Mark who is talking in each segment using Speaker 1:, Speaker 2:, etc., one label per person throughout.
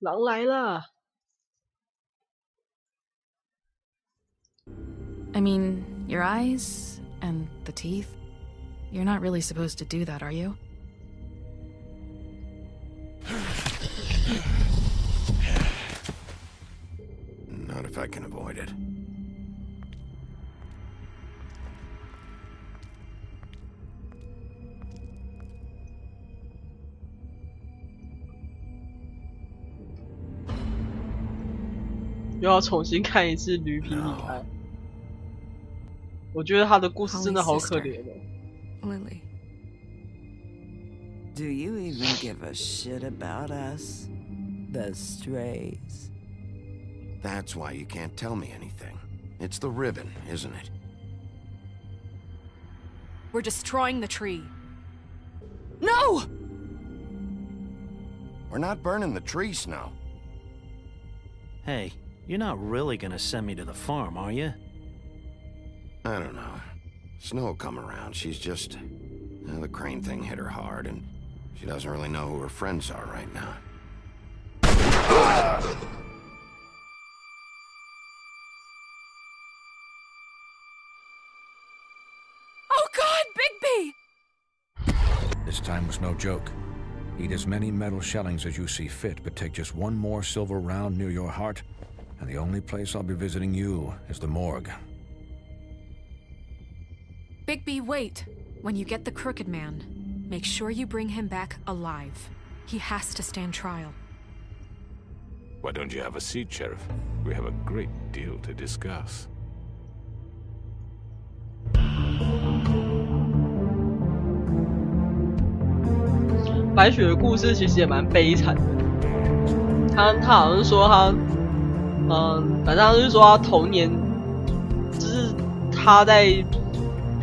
Speaker 1: 狼来了。
Speaker 2: I mean, your eyes and the teeth. You're not really supposed to do that, are you?
Speaker 3: Not if I can avoid it.
Speaker 1: 又要重新看一次《驴皮女孩》，我觉得她的故事真的好可怜哦。
Speaker 4: Lily, do you even give a shit about us, the strays?
Speaker 3: That's why you can't tell me anything. It's the ribbon, isn't it?
Speaker 5: We're destroying the tree. No!
Speaker 3: We're not burning the tree, Snow.
Speaker 6: Hey, you're not really gonna send me to the farm, are you?
Speaker 3: I don't know. Snow will come around. She's just... the crane thing hit her hard, and she doesn't really know who her friends are right now.
Speaker 5: Oh God, Bigby!
Speaker 7: This time was no joke. Eat as many metal shellings as you see fit, but take just one more silver round near your heart, and the only place I'll be visiting you is the morgue.
Speaker 5: Bigby, wait. When you get the Crooked Man, make sure you bring him back alive. He has to stand trial.
Speaker 8: Why don't you have a seat, Sheriff? We have a great deal to discuss.
Speaker 1: 白雪的故事其实也蛮悲惨的。他好像是说他，反正他是说他童年，就是他在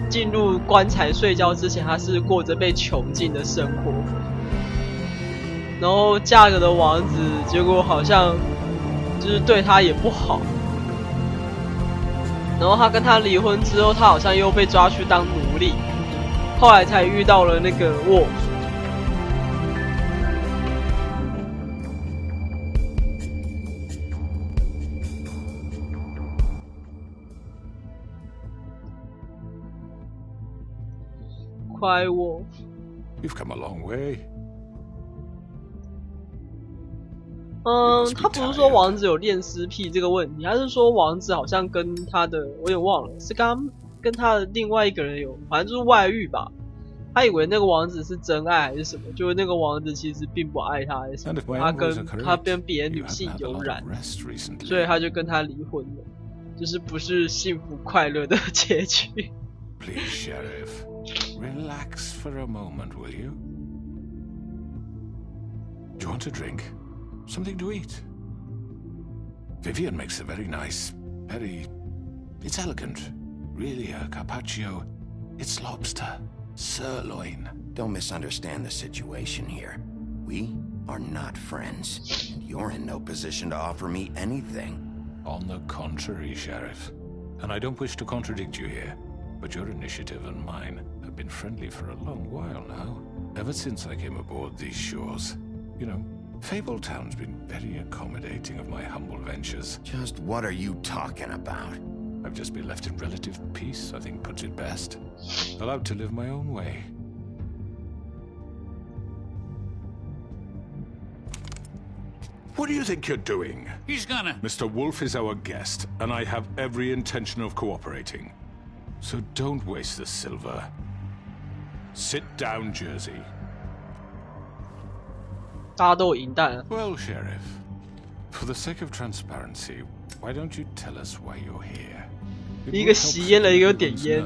Speaker 1: 进入棺材睡觉之前，他是过着被囚禁的生活。然后嫁给了王子，结果好像就是对他也不好。然后他跟他离婚之后，他好像又被抓去当奴隶，后来才遇到了那个沃夫。Cry Wolf.
Speaker 8: You've come a long way.
Speaker 1: 他不是说王子有恋尸癖这个问题，他是说王子好像跟他的，我有点忘了，是跟他的另外一个人有，反正就是外遇吧。他以为那个王子是真爱还是什么，就是那个王子其实并不爱他还是什么，他跟别的女性有染，所以他就跟他离婚了，就是不是幸福快乐的结局。
Speaker 8: Please, Sheriff, relax for a moment, will you? Do you want a drink? Something to eat? Vivian makes a very nice, it's elegant. Really a carpaccio. It's lobster. Sirloin.
Speaker 3: Don't misunderstand the situation here. We are not friends. And you're in no position to offer me anything.
Speaker 8: On the contrary, Sheriff. And I don't wish to contradict you here, but your initiative and mine have been friendly for a long while now. Ever since I came aboard these shores. You know, Fabletown's been very accommodating of my humble ventures.
Speaker 3: Just what are you talking about?
Speaker 8: I've just been left in relative peace, I think puts it best. Allowed to live my own way. What do you think you're doing?
Speaker 9: He's gonna...
Speaker 8: Mr. Wolf is our guest, and I have every intention of cooperating. So don't waste the silver. Sit down, Jersey.
Speaker 1: 大家都有银弹。
Speaker 8: Well, Sheriff, for the sake of transparency, why don't you tell us why you're here?
Speaker 1: 一个吸烟的，一个点烟。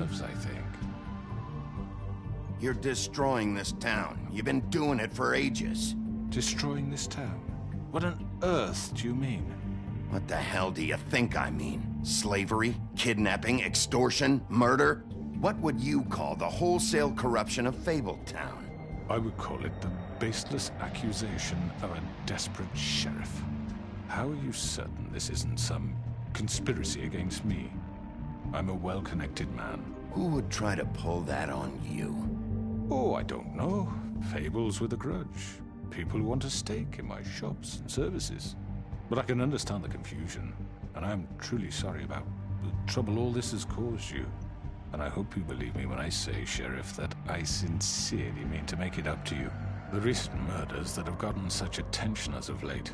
Speaker 3: You're destroying this town. You've been doing it for ages.
Speaker 8: Destroying this town? What on earth do you mean?
Speaker 3: What the hell do you think I mean? Slavery, kidnapping, extortion, murder? What would you call the wholesale corruption of Fabletown?
Speaker 8: I would call it the baseless accusation of a desperate sheriff. How are you certain this isn't some conspiracy against me? I'm a well-connected man.
Speaker 3: Who would try to pull that on you?
Speaker 8: Oh, I don't know. Fables with a grudge. people who want a stake in my shops and services. But I can understand the confusion, and I'm truly sorry about the trouble all this has caused you. And I hope you believe me when I say, Sheriff, that I sincerely mean to make it up to you. The recent murders that have gotten such attention as of late,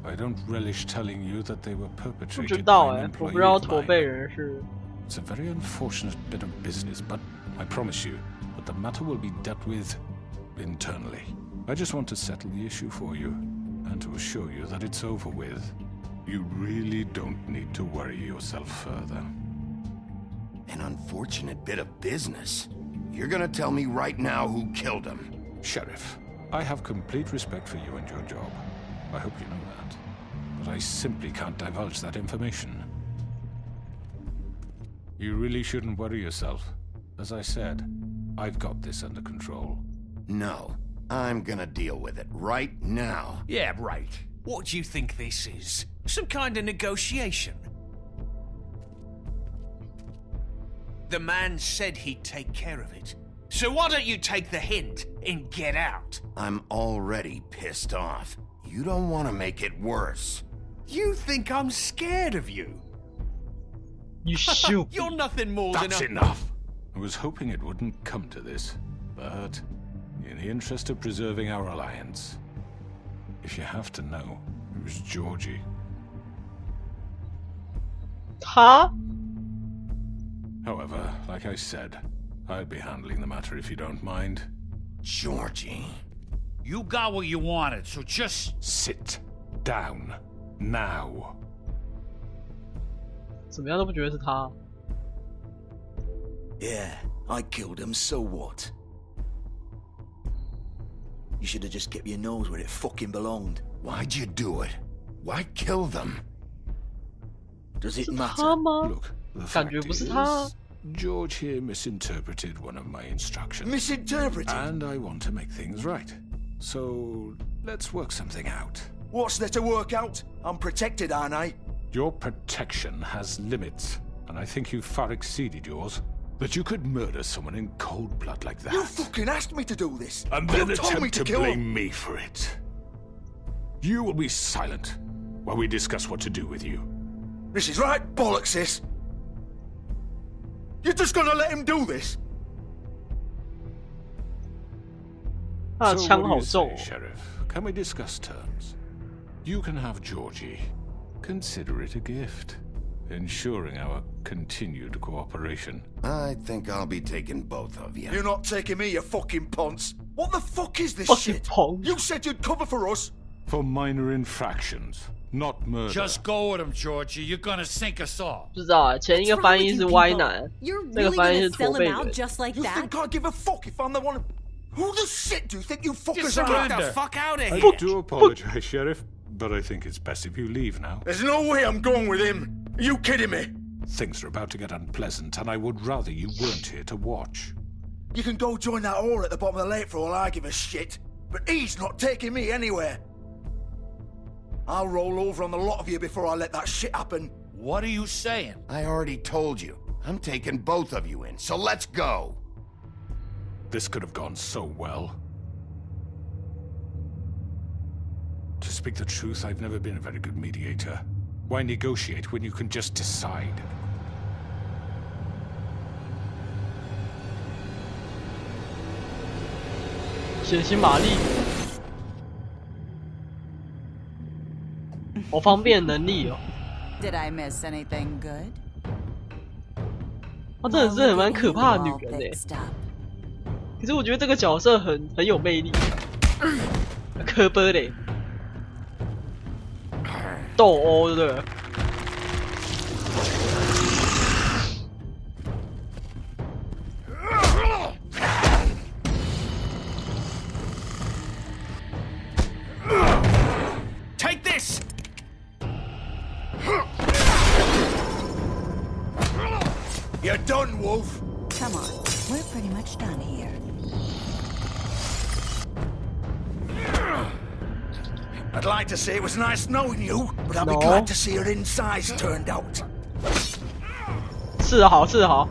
Speaker 8: I don't relish telling you that they were
Speaker 1: 不知
Speaker 8: perpetrated
Speaker 1: 道
Speaker 8: by
Speaker 1: 哎，
Speaker 8: an
Speaker 1: 我不
Speaker 8: employee
Speaker 1: 知道
Speaker 8: of
Speaker 1: 驼背
Speaker 8: mine.
Speaker 1: 人是
Speaker 8: It's a very unfortunate bit of business, but I promise you that the matter will be dealt with internally. I just want to settle the issue for you, and to assure you that it's over with. You really don't need to worry yourself further.
Speaker 3: An unfortunate bit of business. You're gonna tell me right now who killed him.
Speaker 8: Sheriff, I have complete respect for you and your job. I hope you know that. But I simply can't divulge that information. You really shouldn't worry yourself. As I said, I've got this under control.
Speaker 3: No, I'm gonna deal with it right now.
Speaker 9: Yeah, right. What do you think this is? Some kind of negotiation? The man said he'd take care of it. So why don't you take the hint and get out?
Speaker 3: I'm already pissed off. You don't want to make it worse.
Speaker 9: You think I'm scared of you?
Speaker 1: You shoot.
Speaker 9: You're nothing more
Speaker 8: That's
Speaker 9: than a...
Speaker 8: enough! I was hoping it wouldn't come to this, but in the interest of preserving our alliance, if you have to know, it was Georgie.
Speaker 1: 他
Speaker 8: However, like I said, I'll be handling the matter if you don't mind.
Speaker 3: Georgie.
Speaker 9: You got what you wanted, so just...
Speaker 8: Sit down. Now.
Speaker 1: 怎么样都不觉得是他。
Speaker 10: Yeah, I killed him, so what? You should have just kept your nose where it fucking belonged.
Speaker 3: Why'd you do it? Why kill them?
Speaker 10: Does it
Speaker 1: 是
Speaker 10: matter?
Speaker 1: 他吗？
Speaker 8: Look, the
Speaker 1: 感
Speaker 8: fact
Speaker 1: 觉不是他。
Speaker 8: is, George here misinterpreted one of my instructions.
Speaker 10: Misinterpreted?
Speaker 8: And I want to make things right. So, let's work something out.
Speaker 10: What's there to work out? I'm protected, aren't I?
Speaker 8: Your protection has limits, and I think you've far exceeded yours. That you could murder someone in cold blood like that.
Speaker 10: You fucking asked me to do this.
Speaker 8: And then
Speaker 10: you told me
Speaker 8: attempt
Speaker 10: to
Speaker 8: to
Speaker 10: kill
Speaker 8: blame
Speaker 10: him.
Speaker 8: me for it. You will be silent while we discuss what to do with you.
Speaker 10: This is right bollocks, sis. You're just gonna let him do this?
Speaker 1: 他的
Speaker 8: So
Speaker 1: 枪
Speaker 8: what do
Speaker 1: 好
Speaker 8: you
Speaker 1: 重
Speaker 8: say,
Speaker 1: 哦。
Speaker 8: Sheriff? Can we discuss terms? You can have Georgie. Consider it a gift, ensuring our continued cooperation.
Speaker 3: I think I'll be taking both of you.
Speaker 10: You're not taking me, you fucking ponce. What the fuck is this
Speaker 1: Fucking
Speaker 10: shit?
Speaker 1: ponce.
Speaker 10: You said you'd cover for us.
Speaker 8: For minor infractions, not murder.
Speaker 9: Just go with him, Georgie. You're gonna sink us all.
Speaker 1: 不知道啊，前一个翻译是歪男，
Speaker 11: You're
Speaker 1: 这个
Speaker 11: really
Speaker 1: 翻译是
Speaker 11: gonna
Speaker 1: 驼
Speaker 11: sell
Speaker 1: 背
Speaker 11: him out
Speaker 1: 人。
Speaker 11: just like
Speaker 10: You
Speaker 11: that?
Speaker 10: think I give a fuck if I'm the one? Who the shit do you think you fuckers
Speaker 9: Get
Speaker 10: are?
Speaker 9: the fuck out of
Speaker 8: I
Speaker 9: here.
Speaker 8: do apologize, Sheriff, but I think it's best if you leave now.
Speaker 10: There's no way I'm going with him. Are you kidding me?
Speaker 8: Things are about to get unpleasant, and I would rather you weren't here to watch.
Speaker 10: You can go join that whore at the bottom of the lake for all I give a shit. But he's not taking me anywhere. I'll roll over on the lot of you before I let that shit happen.
Speaker 9: What are you saying?
Speaker 3: I already told you. I'm taking both of you in, so let's go.
Speaker 8: This could have gone so well. To speak the truth, I've never been a very good mediator. Why negotiate when you can just decide?
Speaker 1: 血腥玛丽，好方便能力哦。
Speaker 12: Did I miss anything good?
Speaker 1: 她真的是很蛮可怕的女人诶。可是我觉得这个角色很有魅力。科波嘞，斗殴对不对？
Speaker 9: Take this!
Speaker 10: You're done, Wolf.
Speaker 12: Come on, we're pretty much done here.
Speaker 10: I'd like to say it was nice knowing you, but I'll
Speaker 1: No.
Speaker 10: be glad to see your insides turned out.
Speaker 1: 是的好，是的好。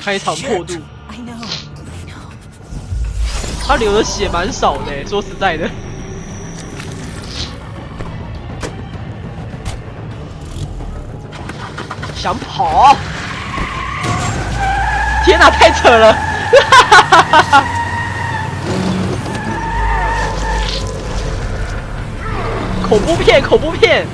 Speaker 1: 开肠破肚。
Speaker 12: I know.
Speaker 1: 他流的血蛮少的，说实在的。想跑？天哪，太扯了！恐怖片，恐怖片！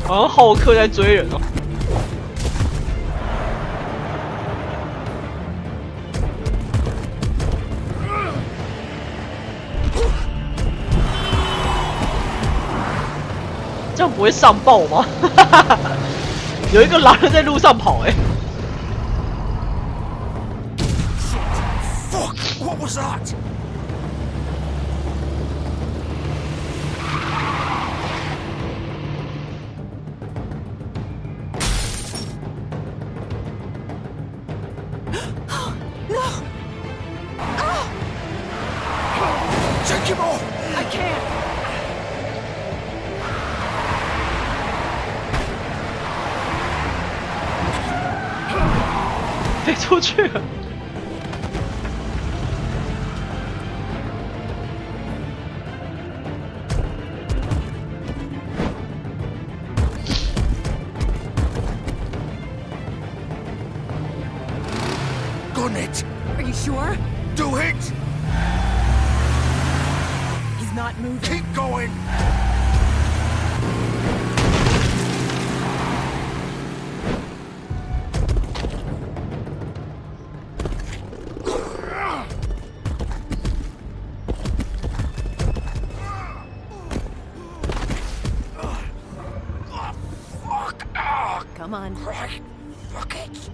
Speaker 1: 好像浩克在追人哦。这样不会上报吗？有一个狼人在路上跑，哎。
Speaker 10: Fuck! What was that? Take him off!
Speaker 5: I can't.
Speaker 1: 飞出去了。
Speaker 10: Gun it!
Speaker 5: Are you sure?
Speaker 10: Do it!
Speaker 5: He's not moving.
Speaker 10: Keep going!
Speaker 5: Come on.
Speaker 10: Right. Fuck it!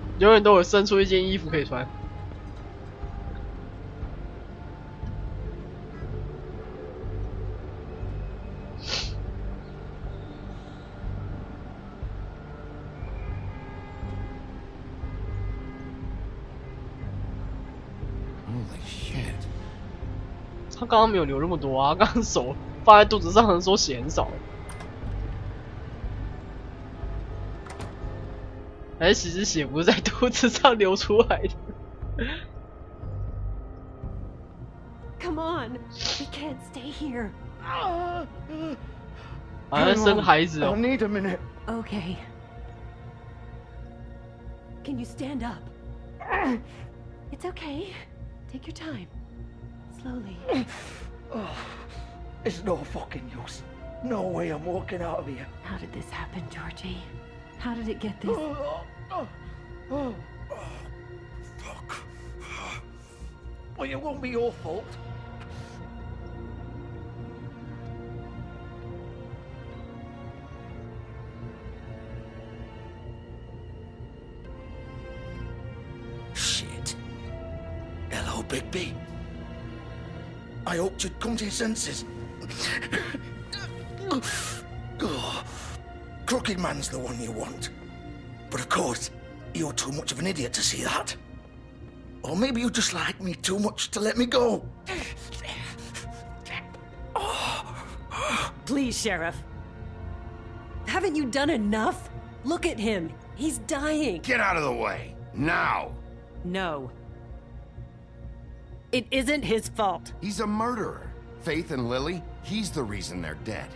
Speaker 1: "永远都有生出一件衣服可以穿。
Speaker 3: Holy shit.
Speaker 1: 他刚刚没有流那么多啊，刚刚手放在肚子上的时候血很少。还是其实血不是在肚子上流出来的。
Speaker 5: Come on. We can't stay here.
Speaker 1: 好像生孩子哦。
Speaker 10: need a minute.
Speaker 5: Okay. Can you stand up? It's okay. Take your time. Slowly.
Speaker 10: It's no fucking use. No way I'm walking out of here.
Speaker 5: How did this happen, Georgie? How did it get this?
Speaker 10: Fuck. Well, it won't be your fault. Shit. Hello, Bigby. I hoped you'd come to your senses. Crooked Man's the one you want. But of course, you're too much of an idiot to see that. Or maybe you just like me too much to let me go.
Speaker 11: Please, Sheriff. Haven't you done enough? Look at him. He's dying.
Speaker 3: Get out of the way. Now.
Speaker 11: No. It isn't his fault.
Speaker 3: He's a murderer. Faith and Lily, he's the reason they're dead.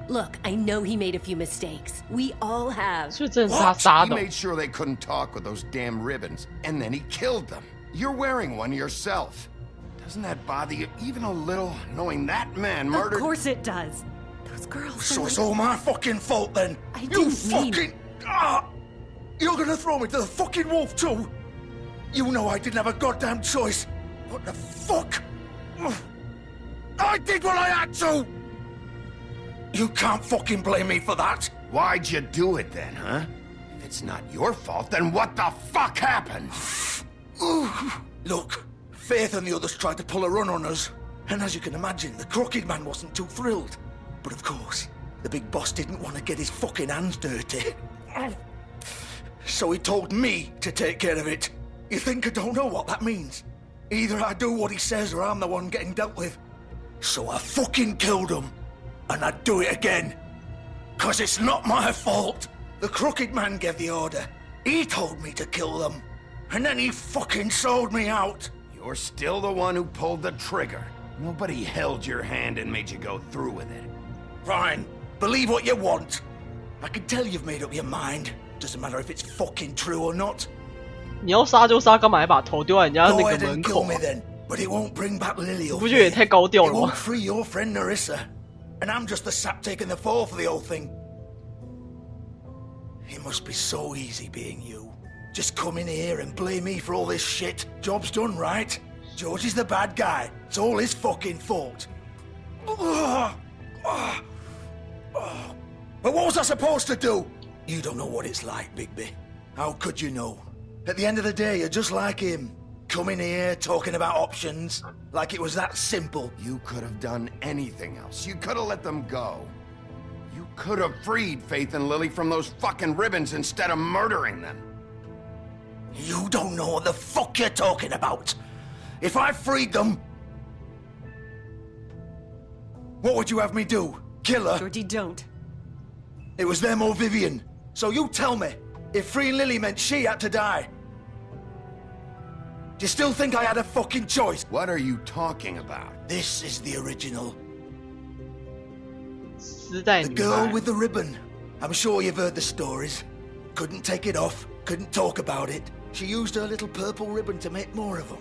Speaker 11: Look, I know he made a few mistakes. We all have.
Speaker 1: 所以真的是他杀
Speaker 3: He
Speaker 1: 的。
Speaker 3: made sure they couldn't talk with those damn ribbons, and then he killed them. You're wearing one yourself. Doesn't that bother you even a little, knowing that man murdered?
Speaker 11: Of course it does. Those girls.
Speaker 10: So it's all my fucking fault then.
Speaker 11: I
Speaker 10: You
Speaker 11: didn't mean-
Speaker 10: fucking. You're gonna throw me to the fucking wolf too? You know I didn't have a goddamn choice. What the fuck? I did what I had to. You can't fucking blame me for that.
Speaker 3: Why'd you do it then, huh? If it's not your fault, then what the fuck happened?
Speaker 10: Look, Faith and the others tried to pull a run on us. And as you can imagine, the Crooked Man wasn't too thrilled. But of course, the big boss didn't want to get his fucking hands dirty. So he told me to take care of it. You think I don't know what that means? Either I do what he says or I'm the one getting dealt with. So I fucking killed him. And I'd do it again. 'Cause it's not my fault. The Crooked Man gave the order. He told me to kill them. And then he fucking sold me out.
Speaker 3: You're still the one who pulled the trigger. Nobody held your hand and made you go through with it.
Speaker 10: Fine. Believe what you want. I can tell you've made up your mind. Doesn't matter if it's fucking true or not.
Speaker 1: 你要杀就杀，干嘛还把头丢在人家
Speaker 10: Go
Speaker 1: 那个
Speaker 10: ahead
Speaker 1: 门
Speaker 10: and
Speaker 1: 口
Speaker 10: kill me
Speaker 1: 啊？
Speaker 10: then. But it won't bring back Lily
Speaker 1: 你
Speaker 10: or
Speaker 1: 不觉得也
Speaker 10: Faith.
Speaker 1: 太高调
Speaker 10: It
Speaker 1: 了吗
Speaker 10: won't？ free your friend Narissa. And I'm just the sap taking the fall for the whole thing. It must be so easy being you. Just come in here and blame me for all this shit. Job's done, right? George is the bad guy. It's all his fucking fault. But what was I supposed to do? You don't know what it's like, Bigby. How could you know? At the end of the day, you're just like him. Coming here, talking about options, like it was that simple.
Speaker 3: You could have done anything else. You could have let them go. You could have freed Faith and Lily from those fucking ribbons instead of murdering them.
Speaker 10: You don't know what the fuck you're talking about. If I freed them... What would you have me do? Kill her?
Speaker 11: Georgie, don't.
Speaker 10: It was them or Vivian. So you tell me, if freeing Lily meant she had to die, do you still think I had a fucking choice?
Speaker 3: What are you talking about?
Speaker 10: This is the original.
Speaker 1: 丝带
Speaker 10: The
Speaker 1: 女
Speaker 10: girl
Speaker 1: 孩
Speaker 10: with the ribbon. I'm sure you've heard the stories. Couldn't take it off, couldn't talk about it. She used her little purple ribbon to make more of them.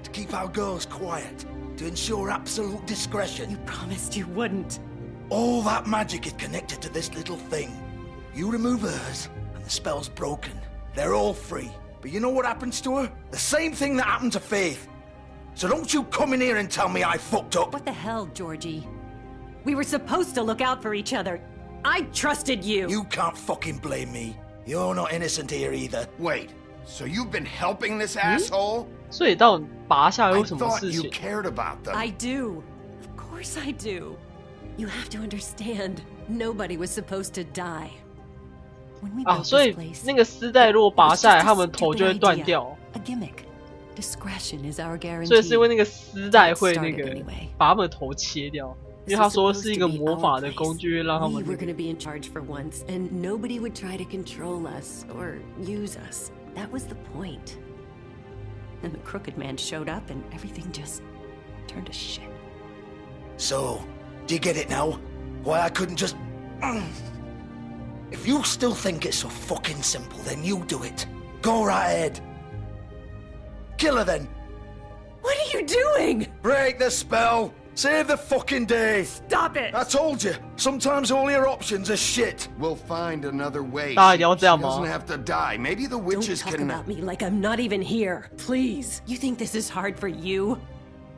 Speaker 10: To keep our girls quiet. To ensure absolute discretion.
Speaker 11: You promised you wouldn't.
Speaker 10: All that magic is connected to this little thing. You remove hers, and the spell's broken. They're all free. But you know what happens to her? The same thing that happened to Faith. So don't you come in here and tell me I fucked up.
Speaker 11: What the hell, Georgie? We were supposed to look out for each other. I trusted you.
Speaker 10: You can't fucking blame me. You're not innocent here either.
Speaker 3: Wait, so you've been helping this asshole?
Speaker 1: 所以到底拔下来
Speaker 3: I
Speaker 1: 有什么
Speaker 3: thought
Speaker 1: 事
Speaker 3: you
Speaker 1: 情？
Speaker 3: cared about them.
Speaker 11: I do. Of course I do. You have to understand, nobody was supposed to die. When we
Speaker 1: 啊，
Speaker 11: built
Speaker 1: 所
Speaker 11: this
Speaker 1: 以
Speaker 11: place,
Speaker 1: 那个丝带如果拔下来，
Speaker 11: it was just a
Speaker 1: 他们头就会
Speaker 11: stupid
Speaker 1: 断
Speaker 11: idea.
Speaker 1: 掉。
Speaker 11: A gimmick. Discretion is our guarantee.
Speaker 1: 所以是因为那个丝带会那
Speaker 11: Started
Speaker 1: 个
Speaker 11: anyway.
Speaker 1: 把他们的头切掉，因为他说是一个魔法的工具，让他
Speaker 11: We
Speaker 1: 们
Speaker 11: were going to be in charge for once, and nobody would try to control us or use us. That was the point. Then the Crooked Man showed up, and everything just turned to shit.
Speaker 10: So, do you get it now? Why I couldn't just... If you still think it's so fucking simple, then you do it. Go right ahead. Kill her then.
Speaker 11: What are you doing?
Speaker 10: Break the spell. Save the fucking day.
Speaker 11: Stop it!
Speaker 10: I told you, sometimes all your options are shit.
Speaker 3: We'll find another way.
Speaker 1: 大家一定要
Speaker 3: She
Speaker 1: 这样吗？
Speaker 3: doesn't have to die. Maybe the
Speaker 11: Don't
Speaker 3: witches
Speaker 11: talk
Speaker 3: can...
Speaker 11: about me like I'm not even here, please. You think this is hard for you?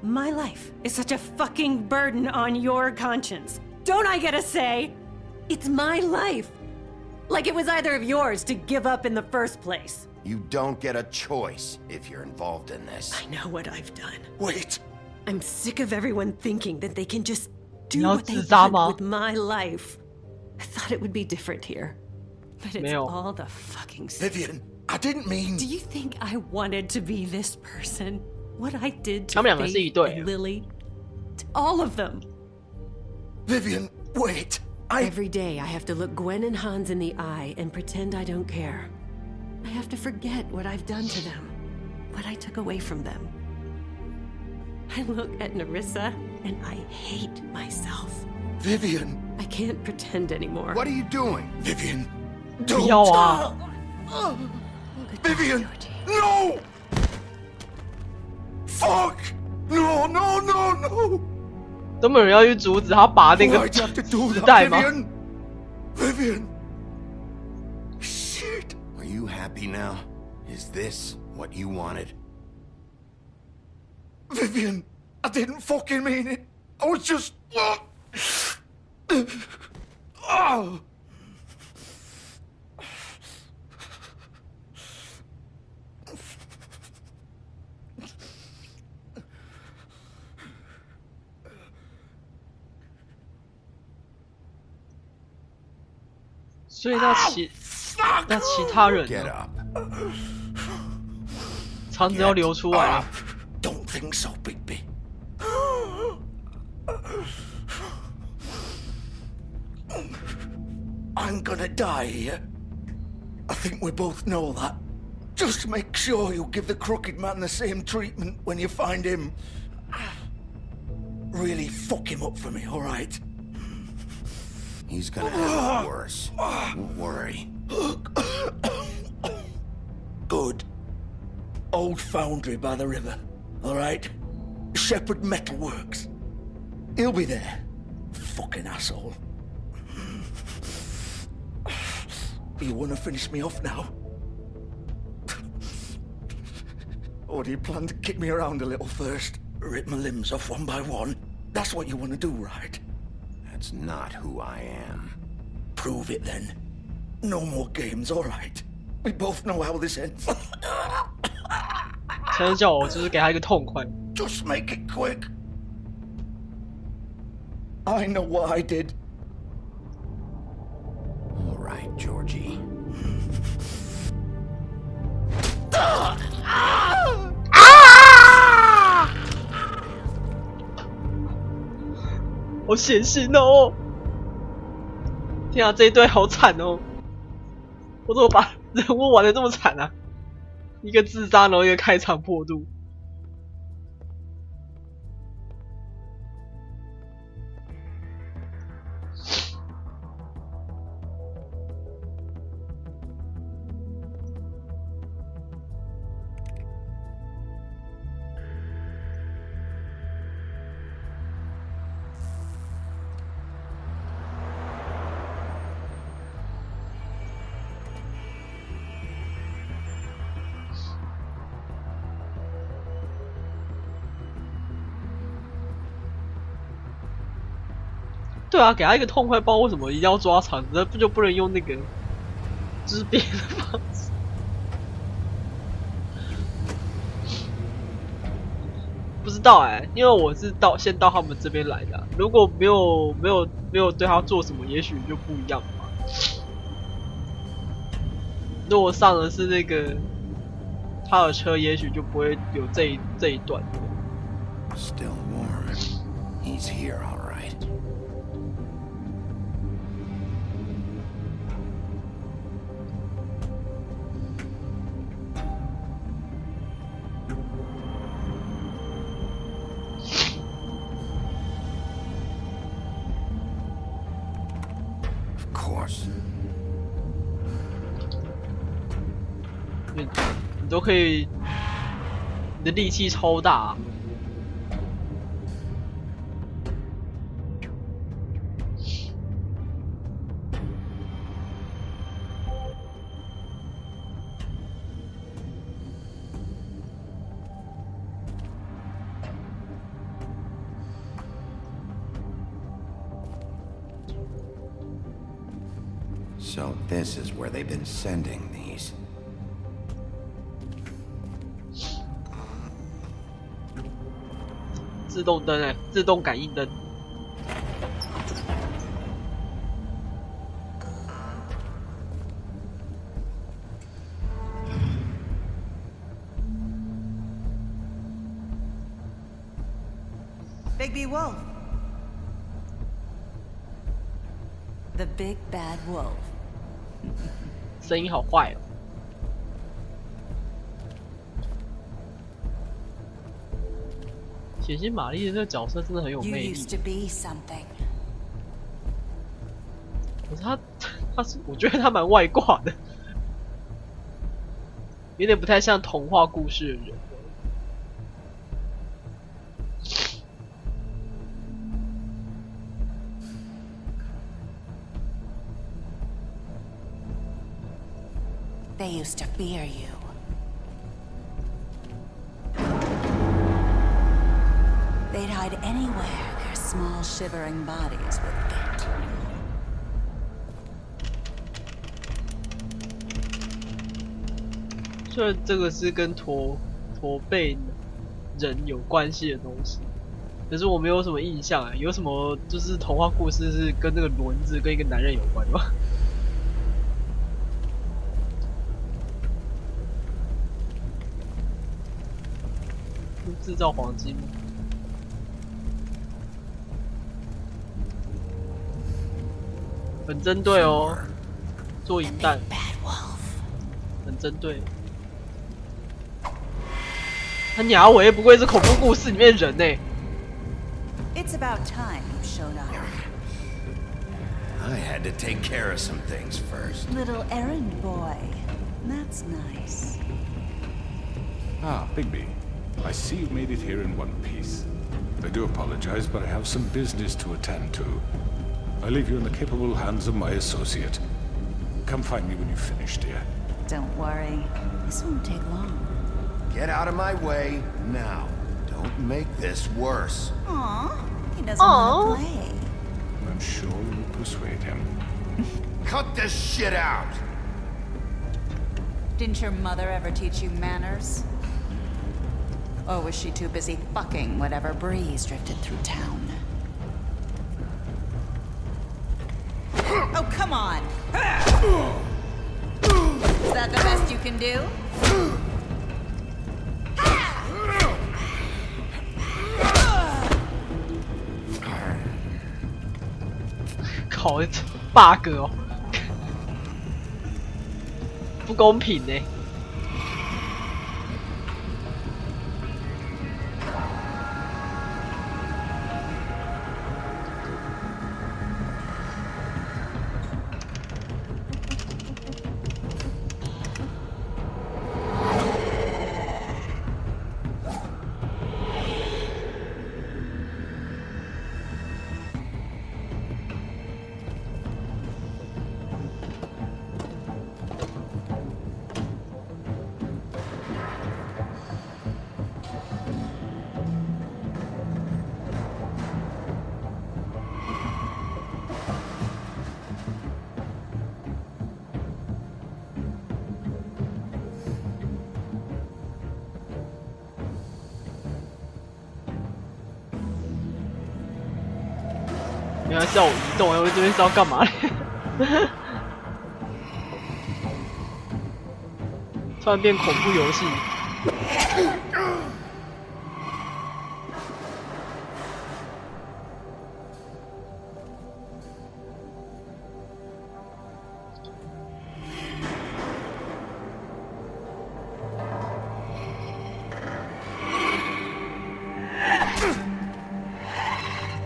Speaker 11: My life is such a fucking burden on your conscience. Don't I get a say? It's my life. Like it was either of yours to give up in the first place.
Speaker 3: You don't get a choice if you're involved in this.
Speaker 11: I know what I've done.
Speaker 10: Wait.
Speaker 11: I'm sick of everyone thinking that they can just do
Speaker 1: 你要
Speaker 11: what they
Speaker 1: 自杀吗？
Speaker 11: want with my life. I thought it would be different here. But it's
Speaker 1: 没有。
Speaker 11: all the fucking same.
Speaker 10: Vivian, I didn't mean...
Speaker 11: Do you think I wanted to be this person? What I did to
Speaker 1: 他们两个是一
Speaker 11: Faith
Speaker 1: 对。
Speaker 11: and Lily? To all of them.
Speaker 10: Vivian, wait.
Speaker 11: Every day I have to look Gwen and Hans in the eye and pretend I don't care. I have to forget what I've done to them. What I took away from them. I look at Narissa and I hate myself
Speaker 10: Vivian.
Speaker 11: I can't pretend anymore.
Speaker 3: What are you doing?
Speaker 10: Vivian.
Speaker 1: 不要啊
Speaker 10: Vivian. No. Fuck. No, no, no, no.
Speaker 1: 都没有人要去阻止他拔那个
Speaker 10: Why'd you have to do
Speaker 1: 丝
Speaker 10: that,
Speaker 1: 带吗？
Speaker 10: Vivian? Vivian. Shit.
Speaker 3: Are you happy now? Is this what you wanted?
Speaker 10: Vivian, I didn't fucking mean it. I was just... Oh.
Speaker 1: 所以那其他人
Speaker 3: Get
Speaker 1: 呢？
Speaker 3: up.
Speaker 1: 肠子要流出来了。
Speaker 10: Don't think so, Bigby. I'm gonna die here. I think we both know that. Just make sure you give the crooked man the same treatment when you find him. Really fuck him up for me, alright?
Speaker 3: He's gonna have it worse. Don't worry.
Speaker 10: Good. Old foundry by the river, alright? Shepherd Metalworks. He'll be there. Fucking asshole. You wanna finish me off now? Or do you plan to kick me around a little first? Rip my limbs off one by one? That's what you wanna do, right?
Speaker 3: That's not who I am.
Speaker 10: Prove it then. No more games, alright? We both know how this ends.
Speaker 1: 现在叫我就是给他一个痛快。
Speaker 10: Just make it quick. I know what I did.
Speaker 3: All right, Georgie.
Speaker 1: 好血腥哦！天啊，这一对好惨哦！我怎么把人物玩得这么惨啊？一个自杀，然后一个开肠破肚。对啊，给他一个痛快包，为什么一定要抓肠子？那不就不能用那个，就是别的方式？不知道哎、因为我是先到他们这边来的、啊，如果没有对他做什么，也许就不一样吧。如果上的是那个他的车，也许就不会有这一段。
Speaker 3: Still warm. He's here, all right. Of course.
Speaker 1: 你都可以，你的力气超大、啊。
Speaker 3: So this is where they've been sending these.
Speaker 1: 自动灯哎，自动感应灯。
Speaker 12: Bigby Wolf. The big bad wolf.
Speaker 1: 声音好坏哦。血腥玛丽的这个角色真的很有
Speaker 12: You
Speaker 1: 魅力。
Speaker 12: used to be something.
Speaker 1: 可是他是，我觉得他蛮外挂的，有点不太像童话故事的人。
Speaker 12: They used to fear you. They'd hide anywhere their small shivering bodies would fit.
Speaker 1: 虽然这个是跟驼背人有关系的东西，可是我没有什么印象有什么就是童话故事是跟那个轮子跟一个男人有关吗？制造黄金吗？很针对哦，做银弹，很针对。他鸟尾不愧是恐怖故事里面人呢。
Speaker 12: It's about time you showed up.
Speaker 3: I had to take care of some things first.
Speaker 12: Little errand boy. That's nice.
Speaker 8: Ah, Bigby. I see you made it here in one piece. I do apologize, but I have some business to attend to. I leave you in the capable hands of my associate. Come find me when you've finished, dear.
Speaker 12: Don't worry. This won't take long.
Speaker 3: Get out of my way now. Don't make this worse.
Speaker 12: Aw, he doesn't want to play.
Speaker 8: I'm sure you'll persuade him.
Speaker 3: Cut this shit out!
Speaker 12: Didn't your mother ever teach you manners? Or was she too busy fucking whatever breeze drifted through town? Oh, come on! Is that the best you can do?
Speaker 1: 靠 ，bug 哦，不公平呢。原来叫我移动，我这边是要干嘛嘞？突然变恐怖游戏。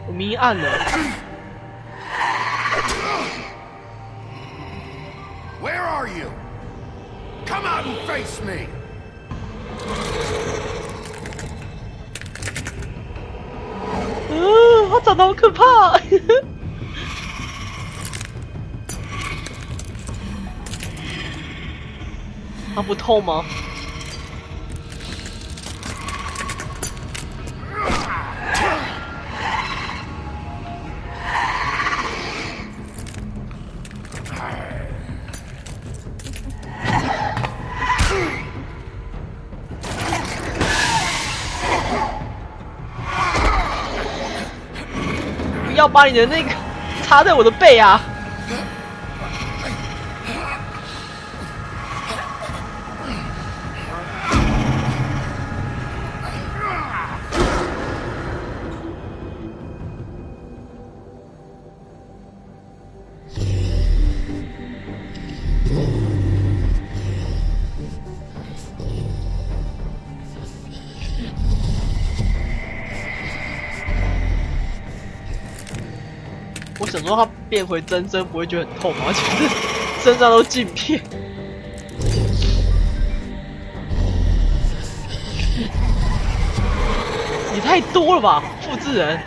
Speaker 1: 我迷暗了。
Speaker 3: Where are you? Come out and face me!
Speaker 1: 他长得好可怕！他不痛吗？要把你的那个插在我的背啊！我我想说他变回真身不会觉得很痛吗？就是身上都镜片。你太多了吧，复制人。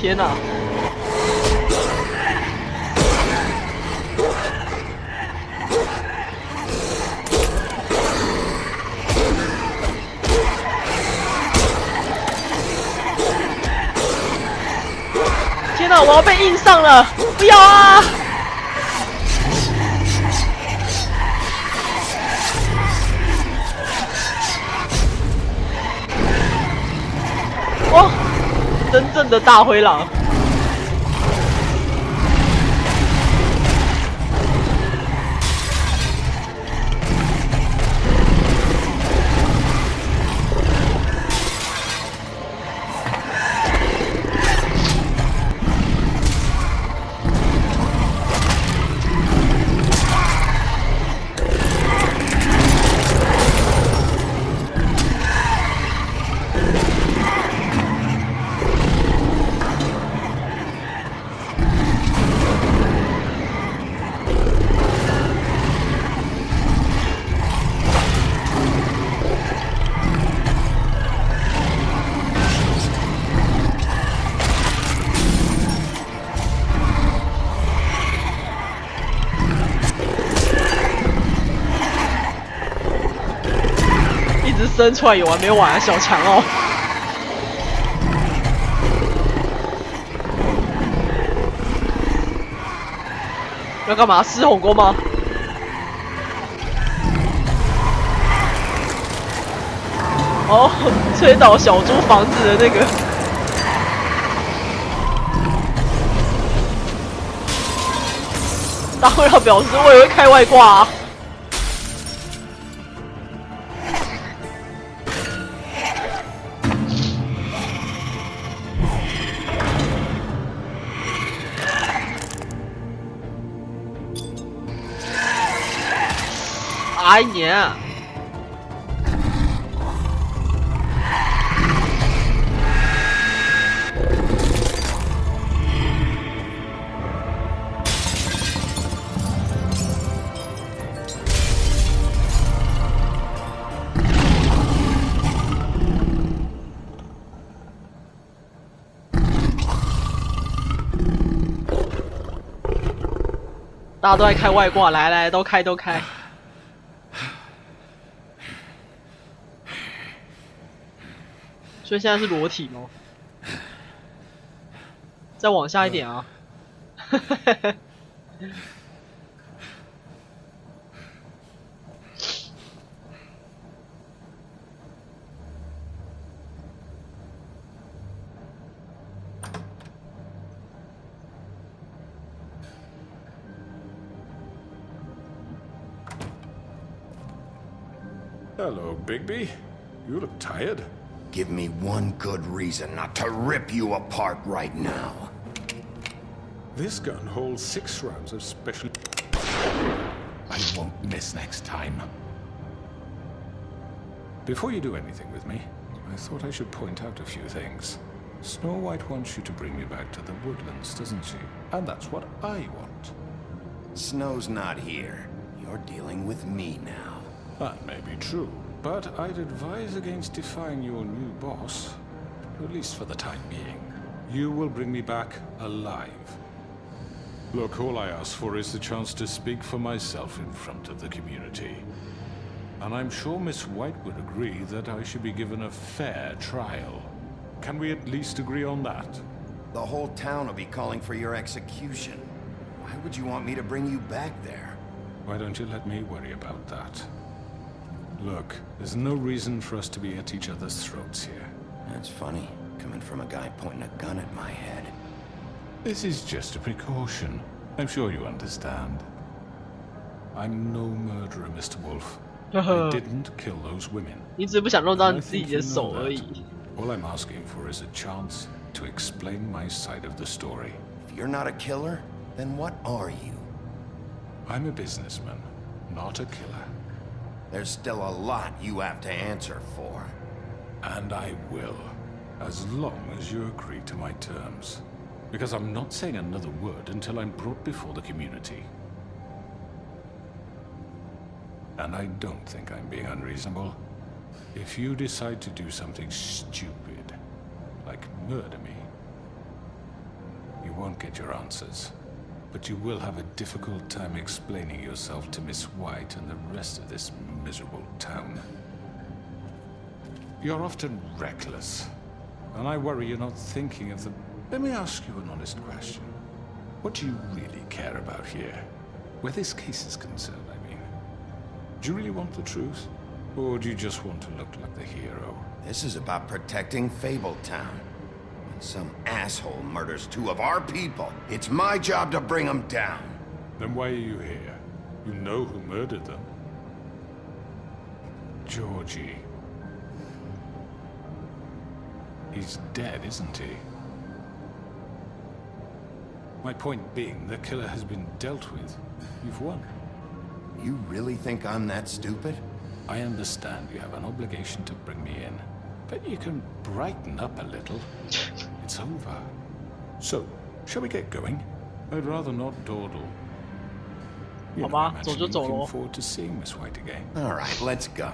Speaker 1: 天哪！天哪！我要被硬上了！不要啊！哦！真正的大灰狼。生出来有完没完啊，小强哦！要干嘛？施红光吗？哦，吹倒小猪房子的那个。大会要表示我也会开外挂啊。哎呀！大家都在开外挂，来来，都开都开。所以现在是裸体吗？再往下一点啊！Hello,
Speaker 8: Bigby. You look tired.
Speaker 3: Give me one good reason not to rip you apart right now.
Speaker 8: This gun holds 6 rounds of special... I won't miss next time. Before you do anything with me, I thought I should point out a few things. Snow White wants you to bring me back to the woodlands, doesn't she? And that's what I want.
Speaker 3: Snow's not here. You're dealing with me now.
Speaker 8: That may be true, but I'd advise against defying your new boss, at least for the time being. You will bring me back alive. Look, all I ask for is the chance to speak for myself in front of the community. And I'm sure Miss White would agree that I should be given a fair trial. Can we at least agree on that?
Speaker 3: The whole town will be calling for your execution. Why would you want me to bring you back there?
Speaker 8: Why don't you let me worry about that? Look, there's no reason for us to be at each other's throats here.
Speaker 3: That's funny, coming from a guy pointing a gun at my head.
Speaker 8: This is just a precaution. I'm sure you understand. I'm no murderer, Mr. Wolf. I didn't kill those women.
Speaker 1: 你只不想弄到你
Speaker 8: And I
Speaker 1: 自己
Speaker 8: think
Speaker 1: 的
Speaker 8: you
Speaker 1: 手
Speaker 8: know
Speaker 1: 而
Speaker 8: that.
Speaker 1: 已。
Speaker 8: All I'm asking for is a chance to explain my side of the story.
Speaker 3: If you're not a killer, then what are you?
Speaker 8: I'm a businessman, not a killer.
Speaker 3: There's still a lot you have to answer for.
Speaker 8: And I will, as long as you agree to my terms. Because I'm not saying another word until I'm brought before the community. And I don't think I'm being unreasonable. If you decide to do something stupid, like murder me, you won't get your answers. But you will have a difficult time explaining yourself to Miss White and the rest of this miserable town. You're often reckless, and I worry you're not thinking of the... Let me ask you an honest question. What do you really care about here? Where this case is concerned, I mean. Do you really want the truth? Or do you just want to look like the hero?
Speaker 3: This is about protecting Fabletown. When some asshole murders 2 of our people, it's my job to bring them down.
Speaker 8: Then why are you here? You know who murdered them. Georgie. He's dead, isn't he? My point being, the killer has been dealt with. You've won.
Speaker 3: You really think I'm that stupid?
Speaker 8: I understand you have an obligation to bring me in, but you can brighten up a little. It's over. So, shall we get going? I'd rather not dawdle. You know, I'm actually looking forward to seeing Miss White again.
Speaker 3: All right, let's go.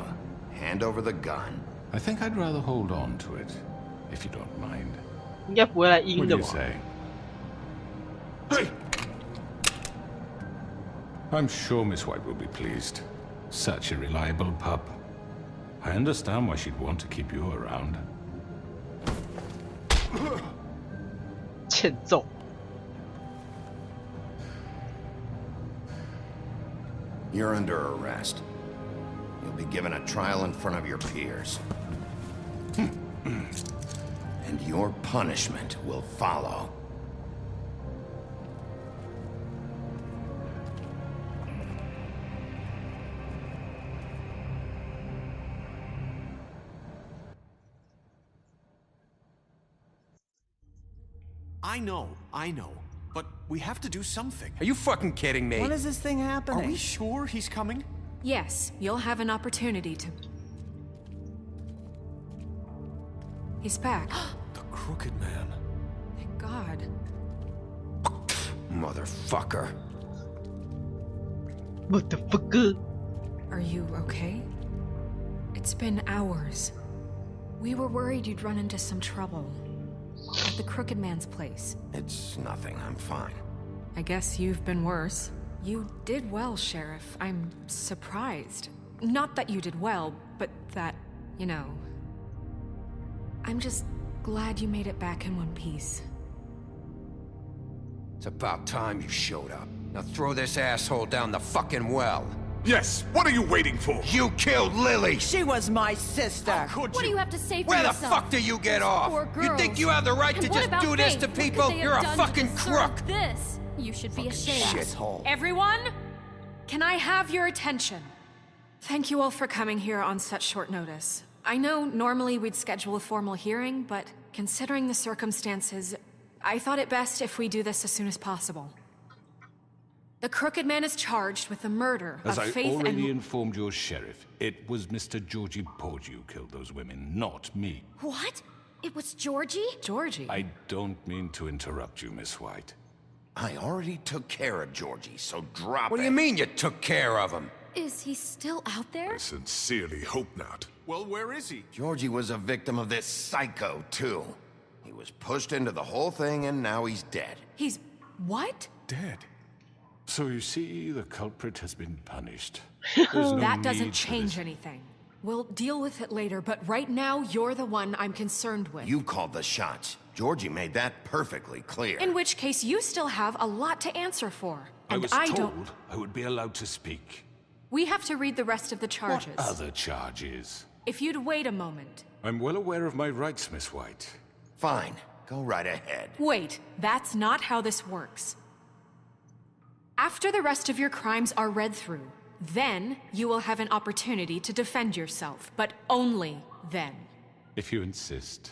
Speaker 3: Hand over the gun.
Speaker 8: I think I'd rather hold on to it, if you don't mind.
Speaker 1: 应该不会来
Speaker 8: What
Speaker 1: 阴
Speaker 8: do
Speaker 1: 的
Speaker 8: you
Speaker 1: 吧？
Speaker 8: say? Hey! I'm sure Miss White will be pleased. Such a reliable pup. I understand why she'd want to keep you around.
Speaker 1: 欠揍。
Speaker 3: You're under arrest. You'll be given a trial in front of your peers. And your punishment will follow.
Speaker 9: I know. But we have to do something.
Speaker 13: Are you fucking kidding me?
Speaker 4: When is this thing happening?
Speaker 9: Are we sure he's coming?
Speaker 5: Yes, you'll have an opportunity to... He's back.
Speaker 13: The Crooked Man.
Speaker 5: Thank God.
Speaker 13: Motherfucker.
Speaker 1: Motherfucker.
Speaker 5: Are you okay? It's been hours. We were worried you'd run into some trouble. At the Crooked Man's place.
Speaker 3: It's nothing. I'm fine.
Speaker 5: I guess you've been worse. You did well, Sheriff. I'm surprised. Not that you did well, but that, you know... I'm just glad you made it back in one piece.
Speaker 13: It's about time you showed up. Now throw this asshole down the fucking well.
Speaker 14: Yes, what are you waiting for?
Speaker 3: You killed Lily!
Speaker 4: She was my sister.
Speaker 9: How could
Speaker 15: What
Speaker 9: you?
Speaker 15: do you have to say for
Speaker 13: Where the
Speaker 15: yourself?
Speaker 13: fuck do you get off?
Speaker 15: Poor
Speaker 13: You think
Speaker 15: girls.
Speaker 13: you have the right
Speaker 15: And
Speaker 13: to
Speaker 15: what
Speaker 13: just
Speaker 15: about
Speaker 13: do this
Speaker 15: Faith?
Speaker 13: to
Speaker 15: What could
Speaker 13: people?
Speaker 15: they have
Speaker 13: You're a
Speaker 15: done to
Speaker 13: fucking
Speaker 15: deserve
Speaker 13: crook!
Speaker 15: This. You should be ashamed.
Speaker 13: Shithole.
Speaker 5: Everyone, can I have your attention? Thank you all for coming here on such short notice. I know normally we'd schedule a formal hearing, but considering the circumstances, I thought it best if we do this as soon as possible. The Crooked Man is charged with the murder
Speaker 8: As
Speaker 5: of
Speaker 8: I
Speaker 5: Faith
Speaker 8: already
Speaker 5: and...
Speaker 8: informed your sheriff, it was Mr. Georgie Porgy who killed those women, not me.
Speaker 15: What? It was Georgie?
Speaker 5: Georgie?
Speaker 8: I don't mean to interrupt you, Miss White.
Speaker 3: I already took care of Georgie, so drop
Speaker 13: What
Speaker 3: it.
Speaker 13: do you mean you took care of him?
Speaker 15: Is he still out there?
Speaker 14: I sincerely hope not.
Speaker 9: Well, where is he?
Speaker 3: Georgie was a victim of this psycho, too. He was pushed into the whole thing, and now he's dead.
Speaker 5: He's... what?
Speaker 8: Dead. So you see, the culprit has been punished. There's no
Speaker 5: That
Speaker 8: need
Speaker 5: doesn't
Speaker 8: for
Speaker 5: change
Speaker 8: this.
Speaker 5: anything. We'll deal with it later, but right now, you're the one I'm concerned with.
Speaker 3: You called the shots. Georgie made that perfectly clear.
Speaker 5: In which case, you still have a lot to answer for.
Speaker 8: I
Speaker 5: And
Speaker 8: was
Speaker 5: I
Speaker 8: told
Speaker 5: don't...
Speaker 8: I would be allowed to speak.
Speaker 5: We have to read the rest of the charges.
Speaker 8: What other charges?
Speaker 5: If you'd wait a moment.
Speaker 8: I'm well aware of my rights, Miss White.
Speaker 3: Fine. Go right ahead.
Speaker 5: Wait, that's not how this works. After the rest of your crimes are read through, then you will have an opportunity to defend yourself, but only then.
Speaker 8: If you insist.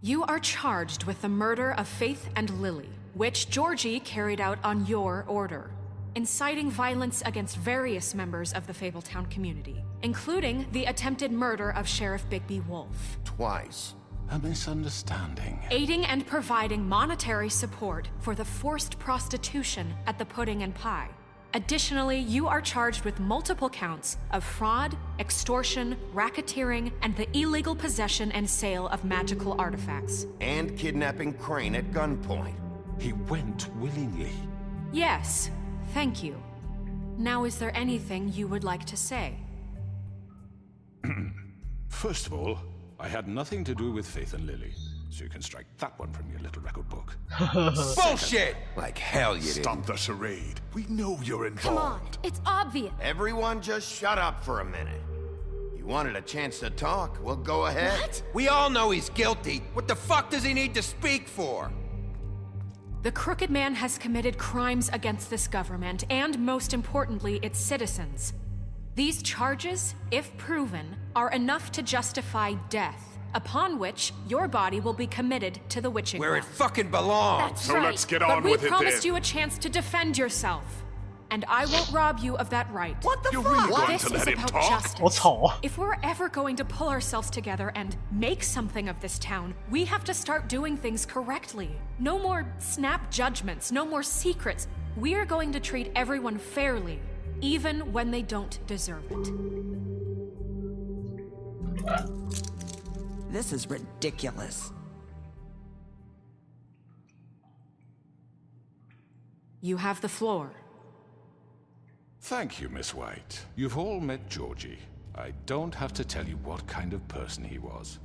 Speaker 5: You are charged with the murder of Faith and Lily, which Georgie carried out on your order, inciting violence against various members of the Fabletown community, including the attempted murder of Sheriff Bigby Wolf.
Speaker 3: Twice.
Speaker 8: A misunderstanding.
Speaker 5: Aiding and providing monetary support for the forced prostitution at the Pudding and Pie. Additionally, you are charged with multiple counts of fraud, extortion, racketeering, and the illegal possession and sale of magical artifacts.
Speaker 3: And kidnapping Crane at gunpoint.
Speaker 8: He went willingly.
Speaker 5: Yes, thank you. Now, is there anything you would like to say?
Speaker 8: First of all, I had nothing to do with Faith and Lily, so you can strike that one from your little record book.
Speaker 13: Bullshit! Like hell you didn't.
Speaker 14: Stop the charade. We know you're involved.
Speaker 15: Come on, it's obvious.
Speaker 3: Everyone just shut up for a minute. You wanted a chance to talk, well, go ahead.
Speaker 15: What?
Speaker 13: We all know he's guilty. What the fuck does he need to speak for?
Speaker 5: The Crooked Man has committed crimes against this government, and most importantly, its citizens. These charges, if proven, are enough to justify death, upon which your body will be committed to the witching
Speaker 13: Where it
Speaker 5: well.
Speaker 13: fucking belongs.
Speaker 15: That's
Speaker 14: So
Speaker 15: right.
Speaker 14: let's get
Speaker 5: But
Speaker 14: on
Speaker 5: we
Speaker 14: with it
Speaker 5: promised
Speaker 14: then.
Speaker 5: you a chance to defend yourself, and I won't rob you of that right.
Speaker 13: What the
Speaker 14: You're
Speaker 13: fuck?
Speaker 14: really going
Speaker 5: This
Speaker 14: to
Speaker 5: is
Speaker 14: let him
Speaker 5: about
Speaker 14: talk?
Speaker 5: justice.
Speaker 1: 我操！
Speaker 5: If we're ever going to pull ourselves together and make something of this town, we have to start doing things correctly. No more snap judgments, no more secrets. We're going to treat everyone fairly, even when they don't deserve it.
Speaker 4: This is ridiculous.
Speaker 5: You have the floor.
Speaker 8: Thank you, Miss White. You've all met Georgie. I don't have to tell you what kind of person he was.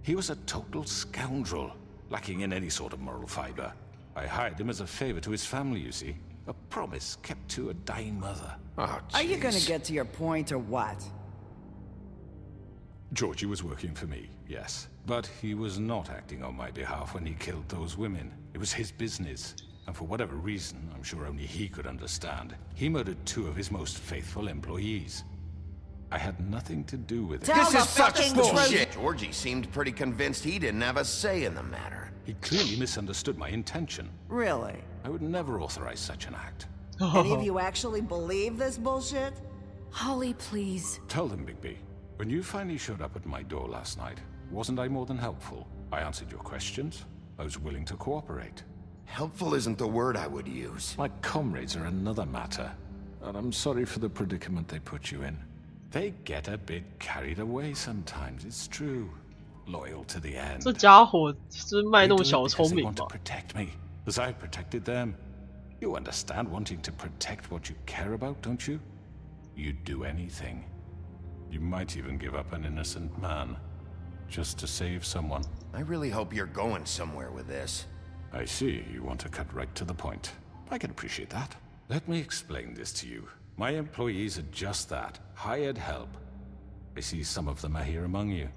Speaker 8: He was a total scoundrel, lacking in any sort of moral fiber. I hired him as a favor to his family, you see. A promise kept to a dying mother.
Speaker 13: Oh,
Speaker 4: Are you
Speaker 13: jeez.
Speaker 4: gonna get to your point or what?
Speaker 8: Georgie was working for me, yes. But he was not acting on my behalf when he killed those women. It was his business. And for whatever reason, I'm sure only he could understand, he murdered 2 of his most faithful employees. I had nothing to do with it.
Speaker 4: Tell
Speaker 13: This
Speaker 4: the
Speaker 13: is such
Speaker 4: fucking
Speaker 13: bullshit.
Speaker 3: Georgie seemed pretty convinced he didn't have a say in the matter.
Speaker 8: He clearly misunderstood my intention.
Speaker 4: Really?
Speaker 8: I would never authorize such an act.
Speaker 4: Any of you actually believe this bullshit?
Speaker 5: Holly, please.
Speaker 8: Tell them, Bigby. When you finally showed up at my door last night, wasn't I more than helpful? I answered your questions. I was willing to cooperate.
Speaker 3: Helpful isn't the word I would use.
Speaker 8: My comrades are another matter. And I'm sorry for the predicament they put you in. They get a bit carried away sometimes, it's true. Loyal to the end.
Speaker 1: 这家伙是卖
Speaker 8: They
Speaker 1: 弄
Speaker 8: do it
Speaker 1: 小
Speaker 8: because
Speaker 1: 聪
Speaker 8: they
Speaker 1: 明
Speaker 8: want to
Speaker 1: 吧？
Speaker 8: protect me, as I protected them. You understand wanting to protect what you care about, don't you? You'd do anything. You might even give up an innocent man, just to save someone.
Speaker 3: I really hope you're going somewhere with this.
Speaker 8: I see, you want to cut right to the point. I can appreciate that. Let me explain this to you. My employees are just that, hired help. I see some of them are here among you.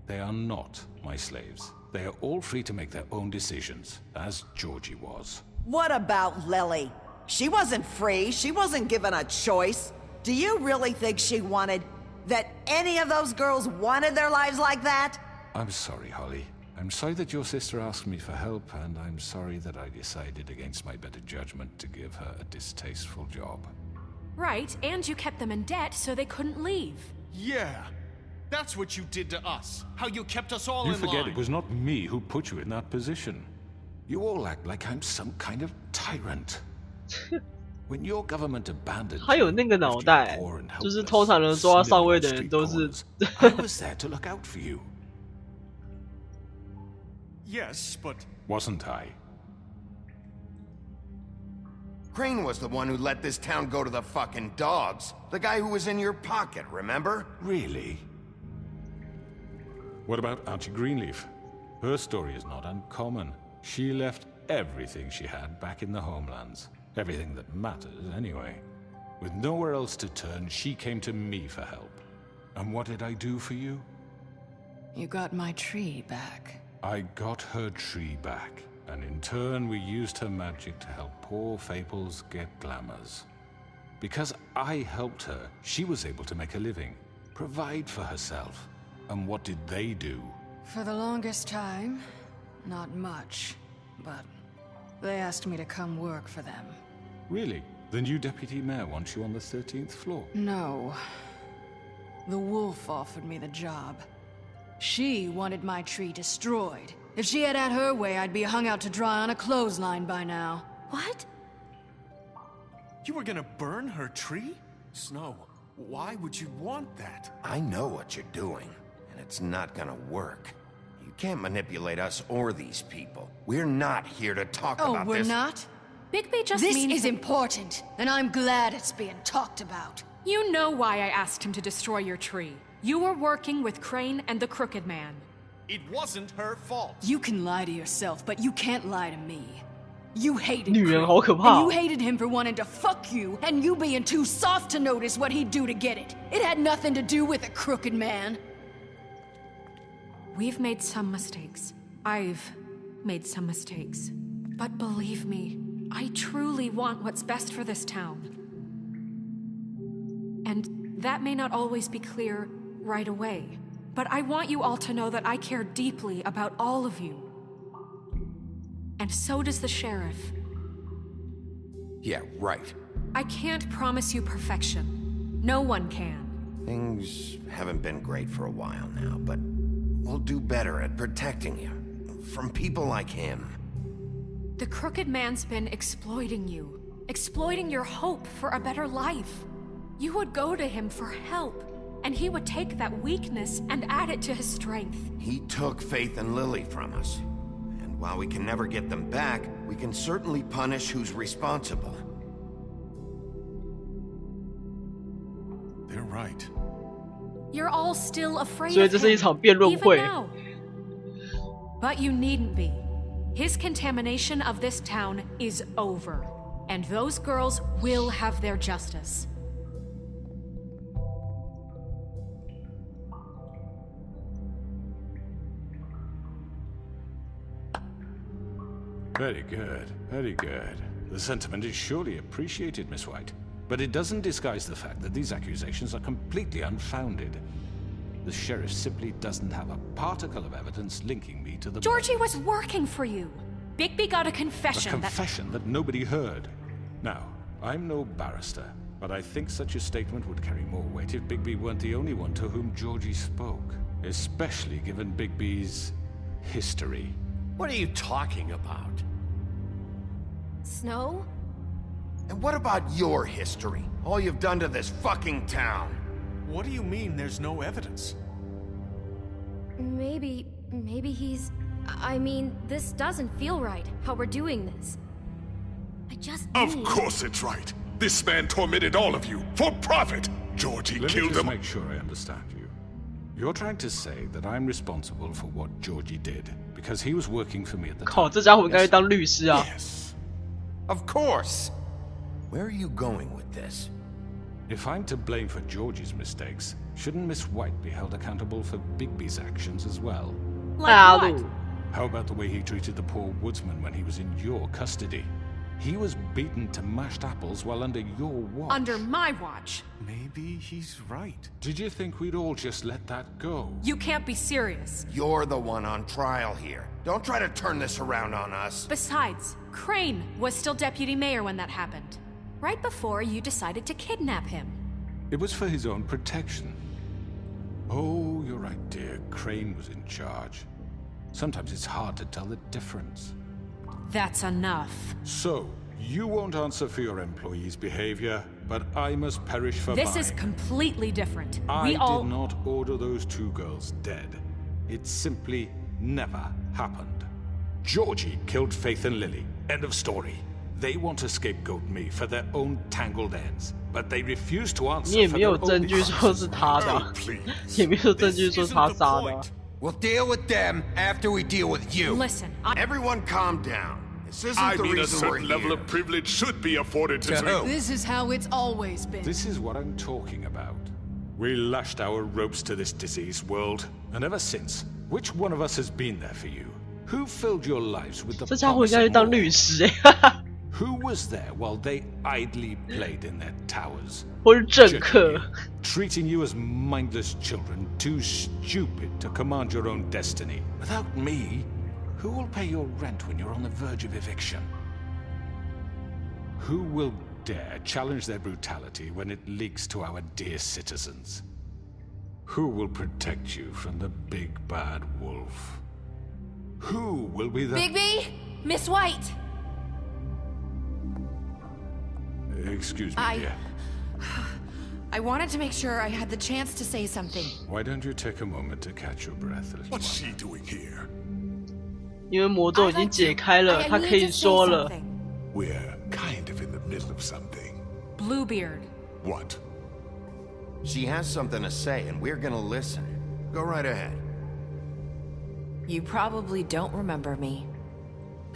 Speaker 8: They are not my slaves. They are all free to make their own decisions, as Georgie was.
Speaker 4: What about Lily? She wasn't free. She wasn't given a choice. Do you really think she wanted... that any of those girls wanted their lives like that?
Speaker 8: I'm sorry, Holly. I'm sorry that your sister asked me for help, and I'm sorry that I decided against my better judgment to give her a distasteful job.
Speaker 5: Right, and you kept them in debt so they couldn't leave.
Speaker 9: Yeah. That's what you did to us. How you kept us all
Speaker 8: You
Speaker 9: in
Speaker 8: forget
Speaker 9: line.
Speaker 8: it was not me who put you in that position. You all act like I'm some kind of tyrant. When your government abandoned
Speaker 1: 他有那个脑袋，就是通常能做到上位的人都是。
Speaker 8: I was there to look out for you.
Speaker 9: Yes, but...
Speaker 8: Wasn't I?
Speaker 3: Crane was the one who let this town go to the fucking dogs. The guy who was in your pocket, remember?
Speaker 8: Really? What about Auntie Greenleaf? Her story is not uncommon. She left everything she had back in the homelands. Everything that matters, anyway. With nowhere else to turn, she came to me for help. And what did I do for you?
Speaker 2: You got my tree back.
Speaker 8: I got her tree back, and in turn we used her magic to help poor Fables get glamours. Because I helped her, she was able to make a living, provide for herself. And what did they do?
Speaker 2: For the longest time, not much, but they asked me to come work for them.
Speaker 8: Really? The new deputy mayor wants you on the 13th floor?
Speaker 2: No. The wolf offered me the job. She wanted my tree destroyed. If she had her way, I'd be hung out to dry on a clothesline by now.
Speaker 15: What?
Speaker 14: You were gonna burn her tree? Snow, why would you want that?
Speaker 3: I know what you're doing, and it's not gonna work. You can't manipulate us or these people. We're not here to talk about this.
Speaker 2: Oh, we're not?
Speaker 5: Bigby just
Speaker 2: This
Speaker 5: means
Speaker 2: is important, and I'm glad it's being talked about.
Speaker 5: You know why I asked him to destroy your tree. You were working with Crane and the Crooked Man.
Speaker 14: It wasn't her fault.
Speaker 2: You can lie to yourself, but you can't lie to me. You hated
Speaker 1: 女人
Speaker 2: Crane,
Speaker 1: 好可怕
Speaker 2: and you hated him for wanting to fuck you, and you being too soft to notice what he'd do to get it. It had nothing to do with a crooked man.
Speaker 5: We've made some mistakes. I've made some mistakes. But believe me, I truly want what's best for this town. And that may not always be clear right away. But I want you all to know that I care deeply about all of you. And so does the sheriff.
Speaker 3: Yeah, right.
Speaker 5: I can't promise you perfection. No one can.
Speaker 3: Things haven't been great for a while now, but we'll do better at protecting you. From people like him.
Speaker 5: The Crooked Man's been exploiting you. Exploiting your hope for a better life. You would go to him for help. And he would take that weakness and add it to his strength.
Speaker 3: He took Faith and Lily from us. And while we can never get them back, we can certainly punish who's responsible.
Speaker 14: They're right.
Speaker 5: You're all still afraid
Speaker 1: 所以
Speaker 5: of
Speaker 1: 这是一
Speaker 5: him,
Speaker 1: 场辩论
Speaker 5: even
Speaker 1: 会。
Speaker 5: now. But you needn't be. His contamination of this town is over. And those girls will have their justice.
Speaker 8: Very good, very good. The sentiment is surely appreciated, Miss White. But it doesn't disguise the fact that these accusations are completely unfounded. The sheriff simply doesn't have a particle of evidence linking me to the...
Speaker 5: Georgie was working for you. Bigby got a confession.
Speaker 8: A confession that nobody heard. Now, I'm no barrister, but I think such a statement would carry more weight if Bigby weren't the only one to whom Georgie spoke. Especially given Bigby's history.
Speaker 9: What are you talking about?
Speaker 15: Snow?
Speaker 3: And what about your history? All you've done to this fucking town?
Speaker 14: What do you mean there's no evidence?
Speaker 15: Maybe he's... I mean, this doesn't feel right, how we're doing this. I just
Speaker 14: Of
Speaker 15: need...
Speaker 14: course it's right. This man tormented all of you for profit. Georgie
Speaker 8: Let me
Speaker 14: killed
Speaker 8: just
Speaker 14: them.
Speaker 8: make sure I understand you. You're trying to say that I'm responsible for what Georgie did because he was working for me at the
Speaker 1: 靠，
Speaker 8: time.
Speaker 1: 这家伙应该当律师啊！
Speaker 14: Yes.
Speaker 3: Of course. Where are you going with this?
Speaker 8: If I'm to blame for Georgie's mistakes, shouldn't Miss White be held accountable for Bigby's actions as well?
Speaker 5: Like
Speaker 1: 大
Speaker 5: what?
Speaker 1: 陆
Speaker 8: How about the way he treated the poor woodsman when he was in your custody? He was beaten to mashed apples while under your watch.
Speaker 5: Under my watch.
Speaker 14: Maybe he's right.
Speaker 8: Did you think we'd all just let that go?
Speaker 5: You can't be serious.
Speaker 3: You're the one on trial here. Don't try to turn this around on us.
Speaker 5: Besides, Crane was still deputy mayor when that happened. Right before you decided to kidnap him.
Speaker 8: It was for his own protection. Oh, you're right, dear. Crane was in charge. Sometimes it's hard to tell the difference.
Speaker 5: That's enough.
Speaker 8: So, you won't answer for your employees' behavior, but I must perish for
Speaker 5: This
Speaker 8: mine.
Speaker 5: is completely different.
Speaker 8: I
Speaker 5: We all...
Speaker 8: did not order those two girls dead. It simply never happened. Georgie killed Faith and Lily. End of story. They want to scapegoat me for their own tangled ends, but they refuse to
Speaker 1: 你
Speaker 8: answer
Speaker 1: 也
Speaker 8: for
Speaker 1: 没
Speaker 8: their
Speaker 1: 有
Speaker 8: own
Speaker 1: 证据说是他的
Speaker 14: Oh,
Speaker 1: 啊，
Speaker 14: please.
Speaker 1: 也没有证据说是他
Speaker 14: This isn't
Speaker 1: 杀
Speaker 14: the
Speaker 1: 的啊。
Speaker 14: point.
Speaker 3: We'll deal with them after we deal with you.
Speaker 5: Listen,
Speaker 3: Everyone calm down. This isn't
Speaker 14: I
Speaker 3: the
Speaker 14: mean, a
Speaker 3: reason we're
Speaker 14: certain level
Speaker 3: here.
Speaker 14: of privilege should be afforded to
Speaker 13: who?
Speaker 2: This is how it's always been.
Speaker 8: This is what I'm talking about. We lashed our ropes to this diseased world, and ever since, which one of us has been there for you? Who filled your lives with the
Speaker 1: 这家伙应该去
Speaker 8: promise
Speaker 1: 当
Speaker 8: of more?
Speaker 1: 律师哎，
Speaker 8: Who was there while they idly played in their towers?
Speaker 1: 或是政
Speaker 8: Judging
Speaker 1: 客
Speaker 8: you,。treating you as mindless children, too stupid to command your own destiny. Without me, who will pay your rent when you're on the verge of eviction? Who will dare challenge their brutality when it leaks to our dear citizens? Who will protect you from the big bad wolf? Who will be the—
Speaker 15: Bigby? Miss White!
Speaker 8: Excuse me, dear.
Speaker 16: I wanted to make sure I had the chance to say something.
Speaker 8: Why don't you take a moment to catch your breath, little
Speaker 14: What's
Speaker 8: one?
Speaker 14: she doing here?
Speaker 1: 因为魔咒已经解开了，他可以说了。
Speaker 14: We're kind of in the middle of something.
Speaker 5: Bluebeard.
Speaker 14: What?
Speaker 3: She has something to say, and we're gonna listen. Go right ahead.
Speaker 16: You probably don't remember me.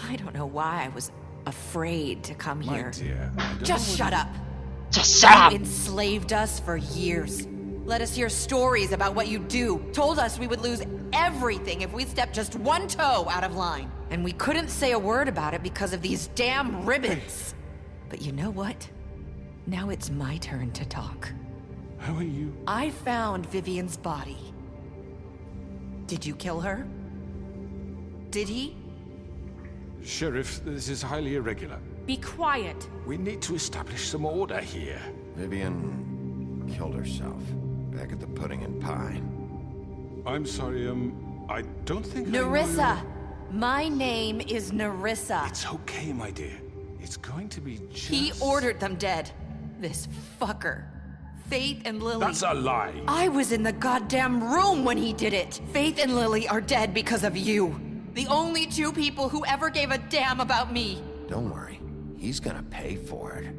Speaker 16: I don't know why I was afraid to come
Speaker 8: My
Speaker 16: here.
Speaker 8: dear, I don't
Speaker 16: Just
Speaker 8: know
Speaker 16: shut up.
Speaker 1: Just shut up.
Speaker 16: You enslaved us for years. Let us hear stories about what you do. Told us we would lose everything if we stepped just one toe out of line. And we couldn't say a word about it because of these damn ribbons. But you know what? Now it's my turn to talk.
Speaker 8: How are you?
Speaker 16: I found Vivian's body. Did you kill her? Did he?
Speaker 8: Sheriff, this is highly irregular.
Speaker 5: Be quiet.
Speaker 8: We need to establish some order here.
Speaker 3: Vivian killed herself back at the Pudding and Pie.
Speaker 8: I'm sorry, I don't think I know
Speaker 16: Nerissa!
Speaker 8: you.
Speaker 16: My name is Nerissa.
Speaker 8: It's okay, my dear. It's going to be just—
Speaker 16: He ordered them dead. This fucker. Faith and Lily.
Speaker 8: That's a lie.
Speaker 16: I was in the goddamn room when he did it. Faith and Lily are dead because of you. The only two people who ever gave a damn about me.
Speaker 3: Don't worry. He's gonna pay for it.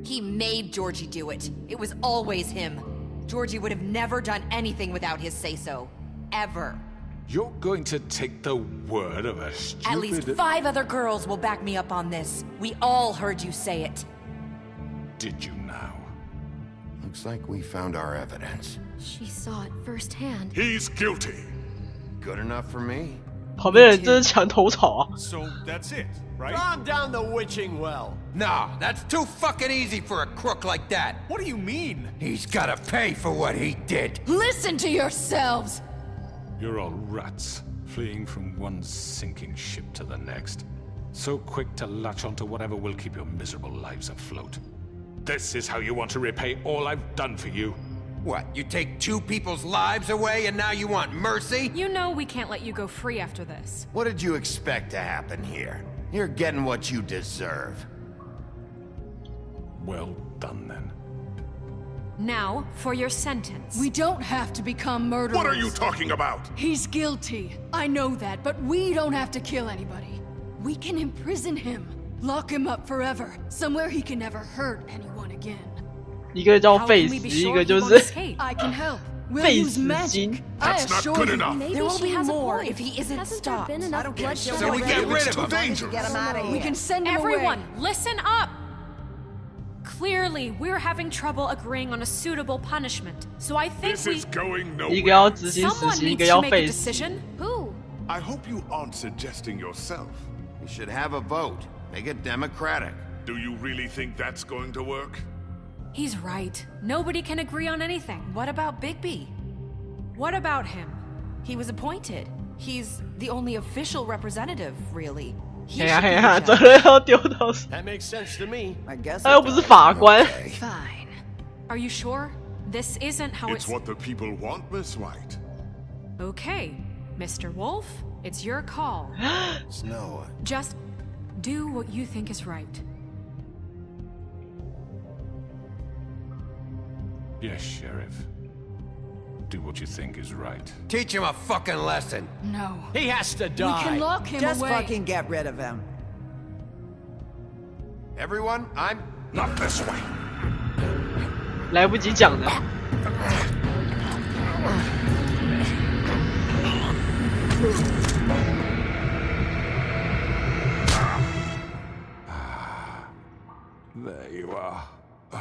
Speaker 16: He made Georgie do it. It was always him. Georgie would have never done anything without his say-so. Ever.
Speaker 8: You're going to take the word of a stupid—
Speaker 16: At least 5 other girls will back me up on this. We all heard you say it.
Speaker 8: Did you now?
Speaker 3: Looks like we found our evidence.
Speaker 15: She saw it firsthand.
Speaker 14: He's guilty.
Speaker 3: Good enough for me.
Speaker 1: 旁边人真是墙头草啊！
Speaker 14: So that's it, right?
Speaker 13: Calm down the witching well. No, that's too fucking easy for a crook like that.
Speaker 14: What do you mean?
Speaker 13: He's gotta pay for what he did.
Speaker 2: Listen to yourselves!
Speaker 8: You're all rats, fleeing from one sinking ship to the next. So quick to latch onto whatever will keep your miserable lives afloat. This is how you want to repay all I've done for you?
Speaker 13: What, you take 2 people's lives away and now you want mercy?
Speaker 5: You know we can't let you go free after this.
Speaker 3: What did you expect to happen here? You're getting what you deserve.
Speaker 8: Well done, then.
Speaker 5: Now, for your sentence.
Speaker 2: We don't have to become murderers.
Speaker 14: What are you talking about?
Speaker 2: He's guilty. I know that, but we don't have to kill anybody. We can imprison him. Lock him up forever. Somewhere he can never hurt anyone again.
Speaker 1: 一个叫费斯，一个就是
Speaker 2: I can help. We'll
Speaker 1: 费
Speaker 2: use
Speaker 1: 死
Speaker 2: magic.
Speaker 1: 金。
Speaker 2: I
Speaker 14: That's not
Speaker 2: assure
Speaker 14: good
Speaker 2: you.
Speaker 14: enough.
Speaker 15: Maybe
Speaker 16: There will
Speaker 15: she
Speaker 16: be
Speaker 15: has
Speaker 16: more
Speaker 15: a point.
Speaker 16: if he isn't
Speaker 15: Hasn't
Speaker 16: stopped.
Speaker 15: there been enough bloodshed
Speaker 13: So we
Speaker 15: already?
Speaker 13: get rid of
Speaker 14: Too
Speaker 13: him.
Speaker 14: dangerous.
Speaker 4: Get him out of here.
Speaker 2: We can send him
Speaker 5: Everyone,
Speaker 2: away.
Speaker 5: listen up! Clearly, we're having trouble agreeing on a suitable punishment. So I think
Speaker 14: This
Speaker 5: we—
Speaker 14: is going
Speaker 1: 一个要
Speaker 14: nowhere.
Speaker 1: 执行死
Speaker 5: Someone
Speaker 1: 刑，一
Speaker 5: needs
Speaker 1: 个
Speaker 5: to
Speaker 1: 要
Speaker 5: make a
Speaker 1: 废死。
Speaker 5: decision.
Speaker 15: Who?
Speaker 14: I hope you aren't suggesting yourself.
Speaker 3: We should have a vote. Make it democratic.
Speaker 14: Do you really think that's going to work?
Speaker 5: He's right. Nobody can agree on anything.
Speaker 16: What about Bigby?
Speaker 5: What about him?
Speaker 16: He was appointed. He's the only official representative, really. He
Speaker 1: 嘿呀
Speaker 16: should be
Speaker 1: 嘿
Speaker 16: in
Speaker 1: 呀，
Speaker 16: charge.
Speaker 1: 责任要丢到谁？
Speaker 13: That makes sense to me.
Speaker 4: I guess
Speaker 1: 他又不是法官。
Speaker 16: Fine.
Speaker 5: Are you sure? This isn't how
Speaker 14: It's
Speaker 5: it's—
Speaker 14: what the people want, Miss White.
Speaker 5: Okay, Mr. Wolf, it's your call.
Speaker 3: Snow.
Speaker 5: Just do what you think is right.
Speaker 8: Yes, Sheriff. Do what you think is right.
Speaker 13: Teach him a fucking lesson.
Speaker 2: No.
Speaker 13: He has to
Speaker 2: We
Speaker 13: die.
Speaker 2: can lock him
Speaker 4: Just
Speaker 2: away.
Speaker 4: fucking get rid of him.
Speaker 3: Everyone, I'm
Speaker 14: Not this way.
Speaker 1: 来不及讲的。
Speaker 8: There you are.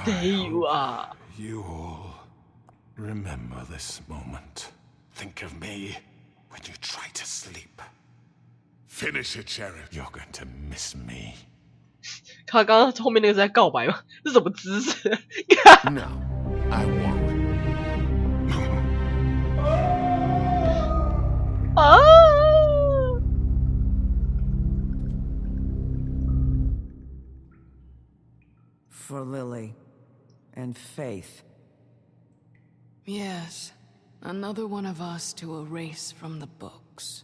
Speaker 1: There you are.
Speaker 8: You all remember this moment. Think of me when you try to sleep. Finish it, Sheriff. You're going to miss me.
Speaker 1: 他刚刚后面那个是在告白吗？这什么姿势
Speaker 3: ？No, I won't.
Speaker 1: 啊！
Speaker 4: For Lily and Faith.
Speaker 2: Yes, another one of us to erase from the books.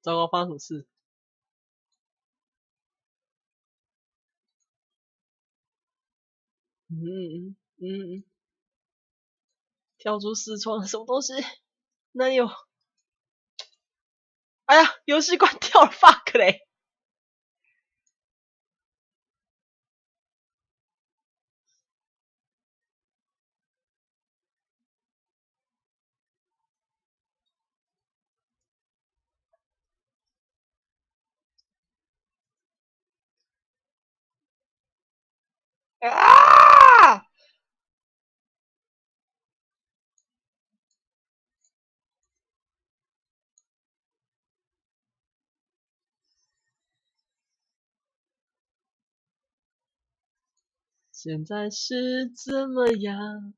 Speaker 1: 糟糕，发生什么事？跳出视窗，什么东西？哪里有？哎呀，游戏关掉了 ，fuck 嘞！啊！现在是怎么样？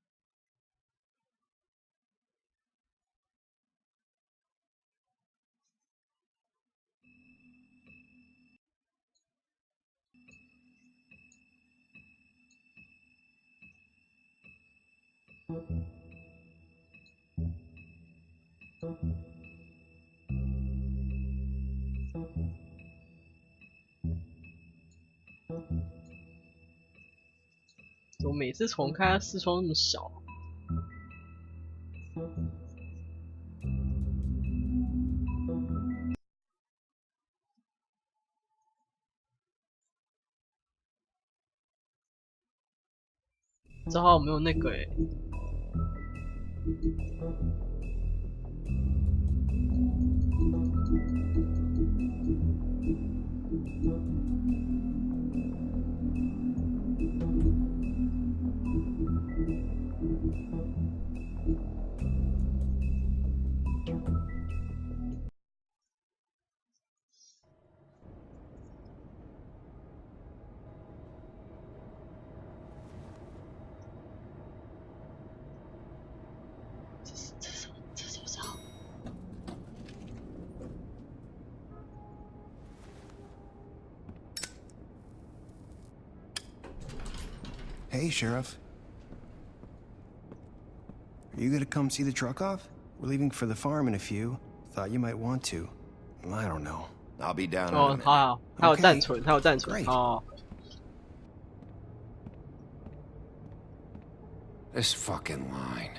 Speaker 1: 怎么每次重开视窗那么小？这好像没有那个
Speaker 17: Hey, Sheriff. Are you gonna come see the truck off? We're leaving for the farm in a few. Thought you might want to. I don't know.
Speaker 3: I'll be down.
Speaker 1: 哦，好，还有暂存，还有暂存哦。
Speaker 13: This fucking line.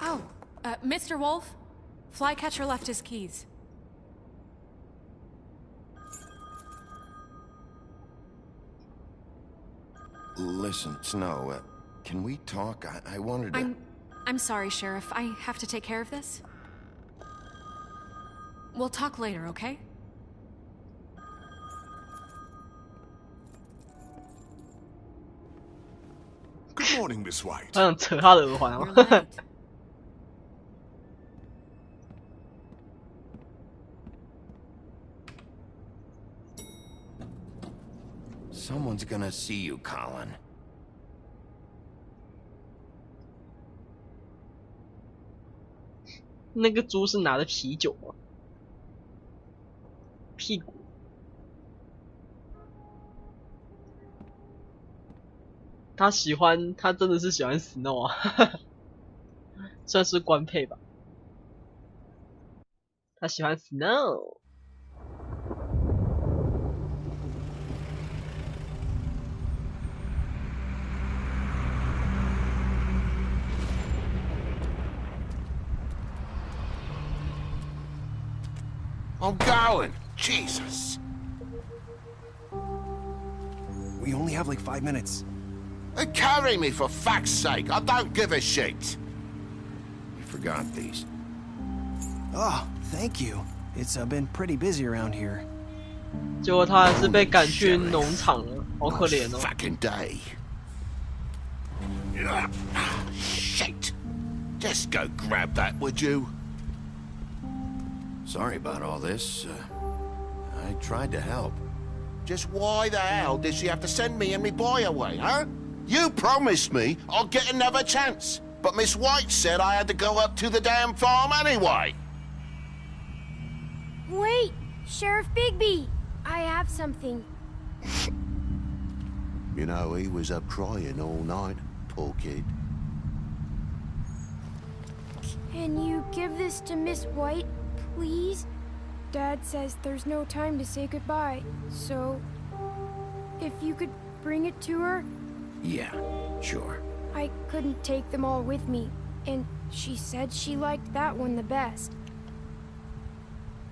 Speaker 5: Oh, Mr. Wolf? Flycatcher left his keys.
Speaker 3: Listen, Snow, can we talk? I wanted to...
Speaker 5: I'm sorry, Sheriff. I have to take care of this. We'll talk later, okay?
Speaker 14: Good morning, Miss White.
Speaker 1: 他想扯他的耳环哦。
Speaker 3: Someone's gonna see you, Colin.
Speaker 1: 那个猪是拿的啤酒吗？屁股。他喜欢，他真的是喜欢 Snow 啊，算是官配吧。他喜欢 Snow。
Speaker 3: I'm going. Jesus.
Speaker 17: We only have like 5 minutes.
Speaker 3: Carry me for fuck's sake. I don't give a shit. You forgot these.
Speaker 17: Oh, thank you. It's been pretty busy around here.
Speaker 1: 结果他还是被赶去农场了，好可怜哦。
Speaker 3: Fucking day. Shit. Just go grab that, would you?
Speaker 13: Sorry about all this. I tried to help.
Speaker 3: Just why the hell did she have to send me and me boy away, huh? You promised me I'd get another chance, but Miss White said I had to go up to the damn farm anyway.
Speaker 15: Wait, Sheriff Bigby, I have something.
Speaker 3: You know, he was up crying all night, poor kid.
Speaker 15: Can you give this to Miss White, please? Dad says there's no time to say goodbye, so if you could bring it to her?
Speaker 13: Yeah, sure.
Speaker 15: I couldn't take them all with me, and she said she liked that one the best.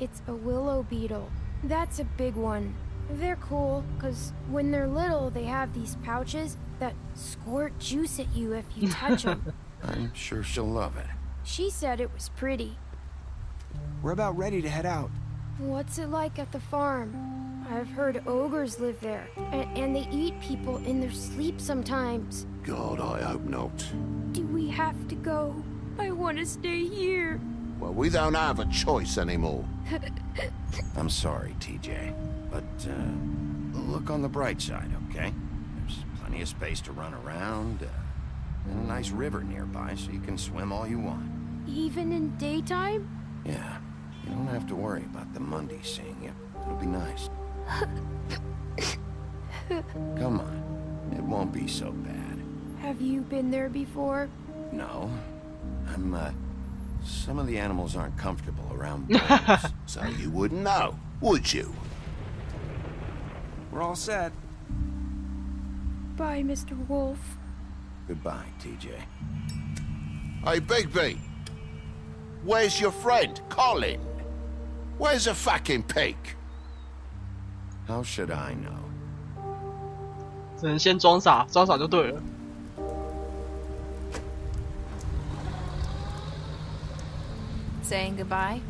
Speaker 15: It's a willow beetle. That's a big one. They're cool, because when they're little, they have these pouches that squirt juice at you if you touch them.
Speaker 13: I'm sure she'll love it.
Speaker 15: She said it was pretty.
Speaker 17: We're about ready to head out.
Speaker 15: What's it like at the farm? I've heard ogres live there, and they eat people in their sleep sometimes.
Speaker 3: God, I hope not.
Speaker 15: Do we have to go? I want to stay here.
Speaker 3: Well, we don't have a choice anymore.
Speaker 13: I'm sorry, TJ, but look on the bright side, okay? There's plenty of space to run around, and a nice river nearby, so you can swim all you want.
Speaker 15: Even in daytime?
Speaker 13: Yeah, you don't have to worry about the Mundy seeing you. It'll be nice. Come on, it won't be so bad.
Speaker 15: Have you been there before?
Speaker 13: No, some of the animals aren't comfortable around boys.
Speaker 3: So you wouldn't know, would you?
Speaker 17: We're all set.
Speaker 15: Bye, Mr. Wolf.
Speaker 13: Goodbye, TJ.
Speaker 3: Hey, Bigby. Where's your friend, Colin? Where's the fucking pig?
Speaker 13: How should I know?
Speaker 1: 只能先装傻，装傻就对了。
Speaker 12: Saying goodbye?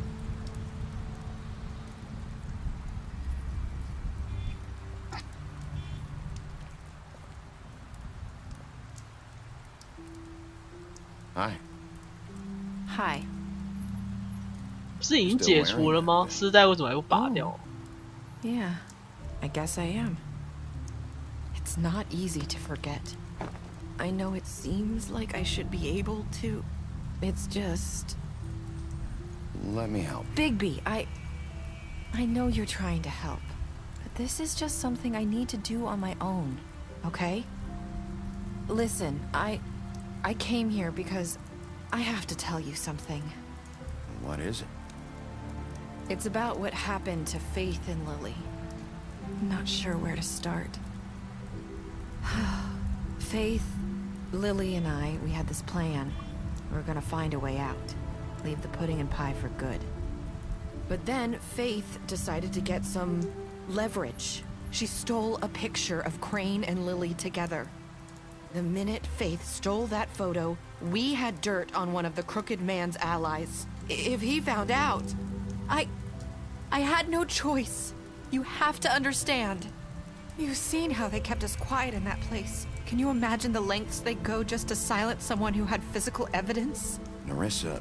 Speaker 13: Hi.
Speaker 12: Hi.
Speaker 1: 不是已经解除了吗？丝带为什么还会拔掉？
Speaker 16: Yeah, I guess I am. It's not easy to forget. I know it seems like I should be able to. It's just...
Speaker 13: Let me help.
Speaker 16: Bigby, I know you're trying to help, but this is just something I need to do on my own, okay? Listen, I came here because I have to tell you something.
Speaker 13: What is it?
Speaker 16: It's about what happened to Faith and Lily. I'm not sure where to start. Faith, Lily, and I, we had this plan. We were gonna find a way out. Leave the pudding and pie for good. But then Faith decided to get some leverage. She stole a picture of Crane and Lily together. The minute Faith stole that photo, we had dirt on one of the Crooked Man's allies. If he found out, I had no choice. You have to understand. You've seen how they kept us quiet in that place. Can you imagine the lengths they go just to silence someone who had physical evidence?
Speaker 13: Narissa,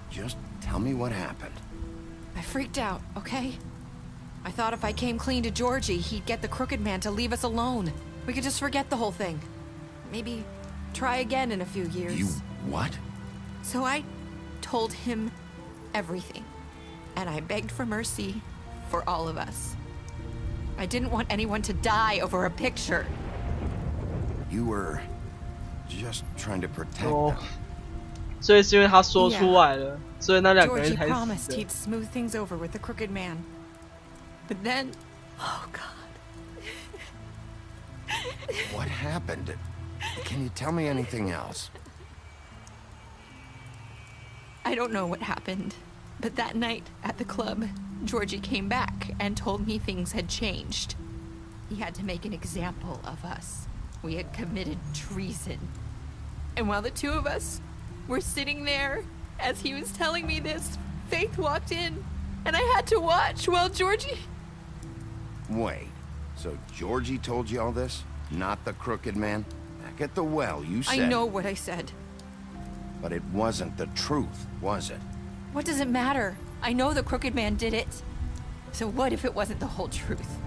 Speaker 13: just tell me what happened.
Speaker 16: I freaked out, okay? I thought if I came clean to Georgie, he'd get the Crooked Man to leave us alone. We could just forget the whole thing. Maybe try again in a few years.
Speaker 13: You what?
Speaker 16: So I told him everything. And I begged for mercy for all of us. I didn't want anyone to die over a picture.
Speaker 13: You were just trying to protect
Speaker 1: Oh.
Speaker 13: them.
Speaker 1: 所以是因为他说出来了，所以那两个人
Speaker 16: Georgie
Speaker 1: 才死
Speaker 16: promised
Speaker 1: 的。
Speaker 16: he'd smooth things over with the Crooked Man. But then... Oh, God.
Speaker 13: What happened? Can you tell me anything else?
Speaker 16: I don't know what happened, but that night at the club, Georgie came back and told me things had changed. He had to make an example of us. We had committed treason. And while the two of us were sitting there, as he was telling me this, Faith walked in, and I had to watch while Georgie...
Speaker 13: Wait, so Georgie told you all this? Not the crooked man? Back at the well, you said...
Speaker 16: I know what I said.
Speaker 13: But it wasn't the truth, was it?
Speaker 16: What does it matter? I know the crooked man did it. So what if it wasn't the whole truth?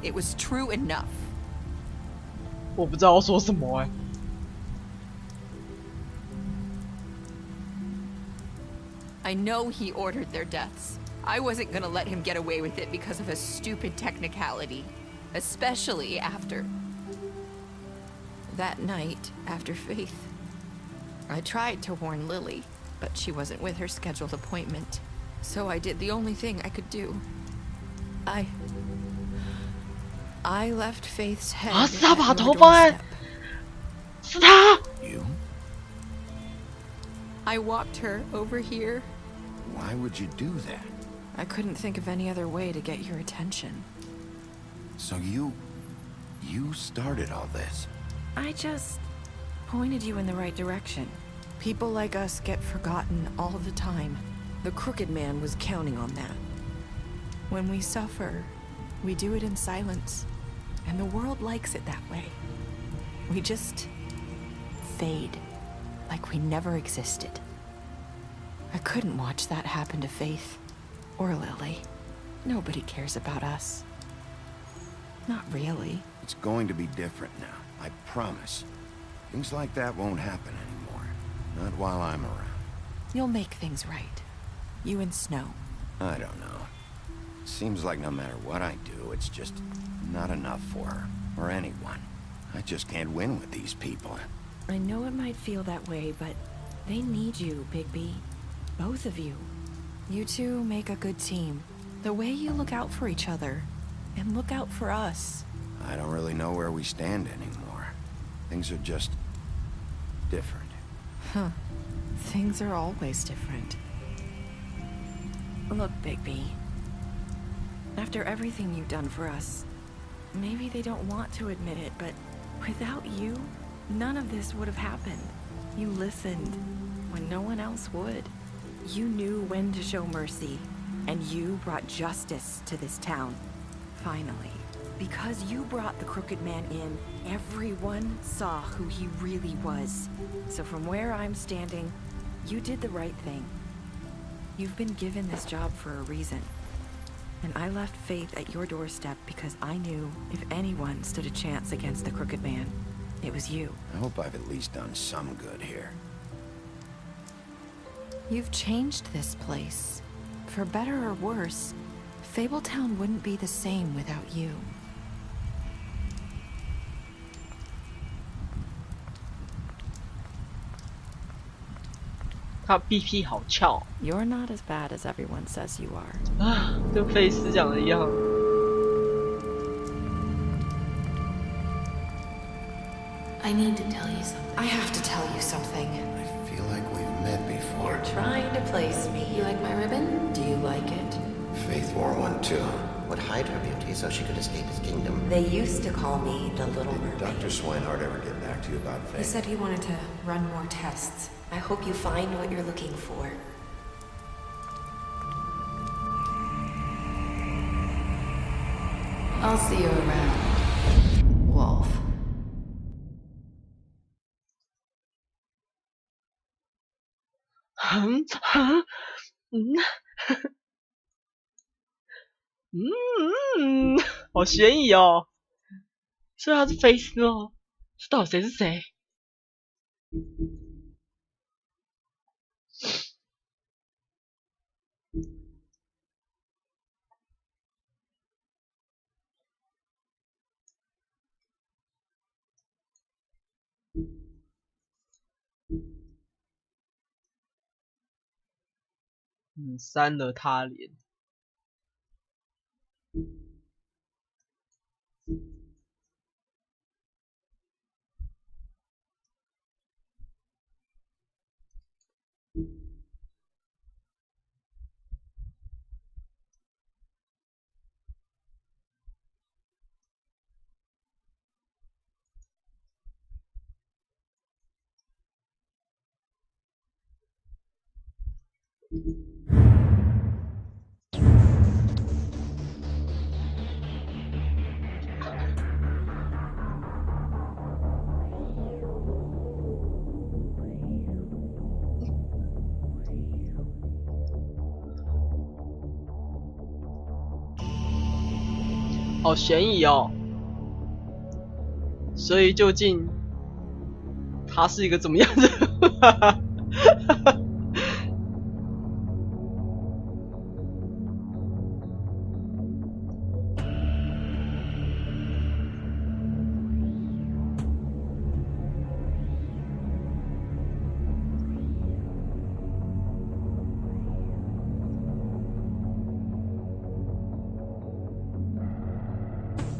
Speaker 16: It was true enough.
Speaker 1: 我不知道说什么哎。
Speaker 16: I know he ordered their deaths. I wasn't gonna let him get away with it because of a stupid technicality. Especially after... that night, after Faith. I tried to warn Lily, but she wasn't with her scheduled appointment. So I did the only thing I could do. I left Faith's head at my doorstep.
Speaker 1: 是他。
Speaker 13: You?
Speaker 16: I walked her over here.
Speaker 13: Why would you do that?
Speaker 16: I couldn't think of any other way to get your attention.
Speaker 13: So you started all this?
Speaker 16: I just pointed you in the right direction. People like us get forgotten all the time. The crooked man was counting on that. When we suffer, we do it in silence, and the world likes it that way. We just fade, like we never existed. I couldn't watch that happen to Faith, or Lily. Nobody cares about us. Not really.
Speaker 13: It's going to be different now, I promise. Things like that won't happen anymore. Not while I'm around.
Speaker 16: You'll make things right. You and Snow.
Speaker 13: I don't know. Seems like no matter what I do, it's just not enough for her, or anyone. I just can't win with these people.
Speaker 16: I know it might feel that way, but they need you, Bigby. Both of you. You two make a good team. The way you look out for each other, and look out for us.
Speaker 13: I don't really know where we stand anymore. Things are just... different.
Speaker 16: Huh. Things are always different. Look, Bigby. After everything you've done for us, maybe they don't want to admit it, but without you, none of this would have happened. You listened when no one else would. You knew when to show mercy, and you brought justice to this town. Finally. Because you brought the crooked man in, everyone saw who he really was. So from where I'm standing, you did the right thing. You've been given this job for a reason. And I left Faith at your doorstep because I knew if anyone stood a chance against the crooked man, it was you.
Speaker 13: I hope I've at least done some good here.
Speaker 16: You've changed this place. For better or worse, Fabletown wouldn't be the same without you.
Speaker 1: BP 好翘。
Speaker 16: You're not as bad as everyone says you are.
Speaker 1: 啊，跟菲斯讲的一样。
Speaker 2: I need to tell you something.
Speaker 16: I have to tell you something.
Speaker 13: I feel like we've met before.
Speaker 2: You're trying to place me. You like my ribbon? Do you like it?
Speaker 18: Faith wore one too. Would hide her beauty so she could escape his kingdom.
Speaker 2: They used to call me the Little Mermaid.
Speaker 18: Did Dr. Swinehart ever get back to you about Faith?
Speaker 2: He said he wanted to run more tests. I hope you find what you're looking for. I'll see you around, Wolf.
Speaker 1: Mm. 好悬疑哦。所以他是菲斯哦，这到底谁是谁？删了他脸。好悬疑哦。所以究竟他是一个怎么样的？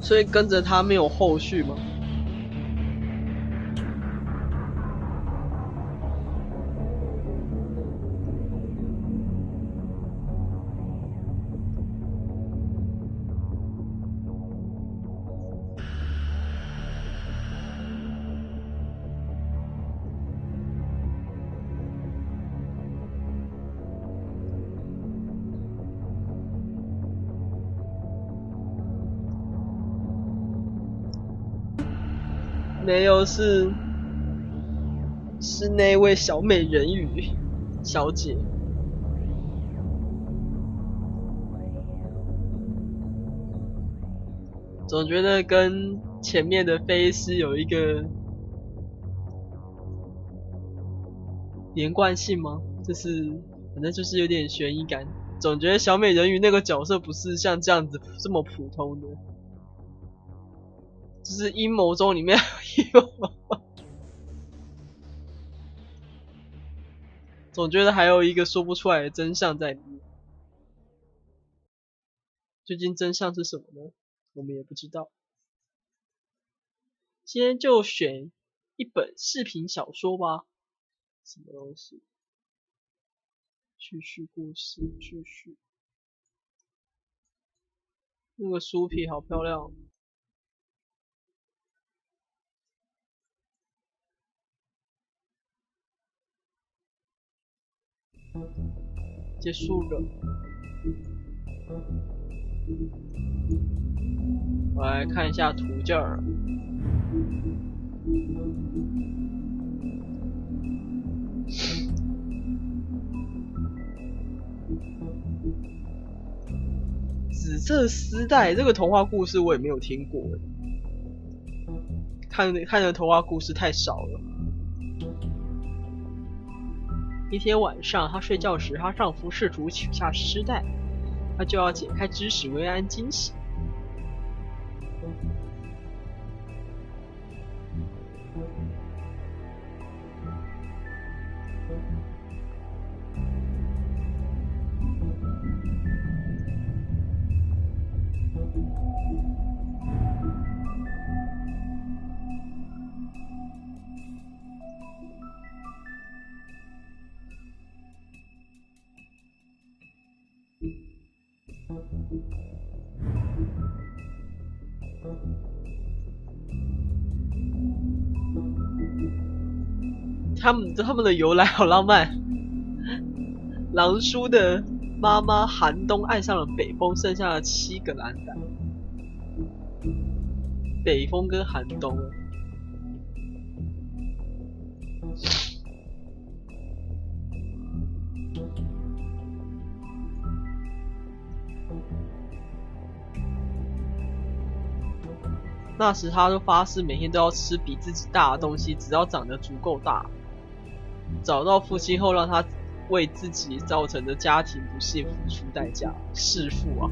Speaker 1: 所以跟着他没有后续吗？没有，是那位小美人鱼小姐。总觉得跟前面的飞狮有一个连贯性吗？就是反正就是有点悬疑感。总觉得小美人鱼那个角色不是像这样子这么普通的。就是阴谋中里面还有阴谋，总觉得还有一个说不出来的真相在里面。究竟真相是什么呢？我们也不知道。今天就选一本视频小说吧。什么东西？继续故事，继续。那个书皮好漂亮。结束了。我来看一下图件儿。紫色丝带这个童话故事我也没有听过，看的童话故事太少了。一天晚上，她睡觉时，她丈夫试图取下丝带，她就要解开之时，为安惊喜。他们的由来好浪漫。狼叔的妈妈寒冬爱上了北风，剩下了7个蓝胆。北风跟寒冬。那时他就发誓每天都要吃比自己大的东西，只要长得足够大。找到父亲后，让他为自己造成的家庭不幸付出代价。弑父啊！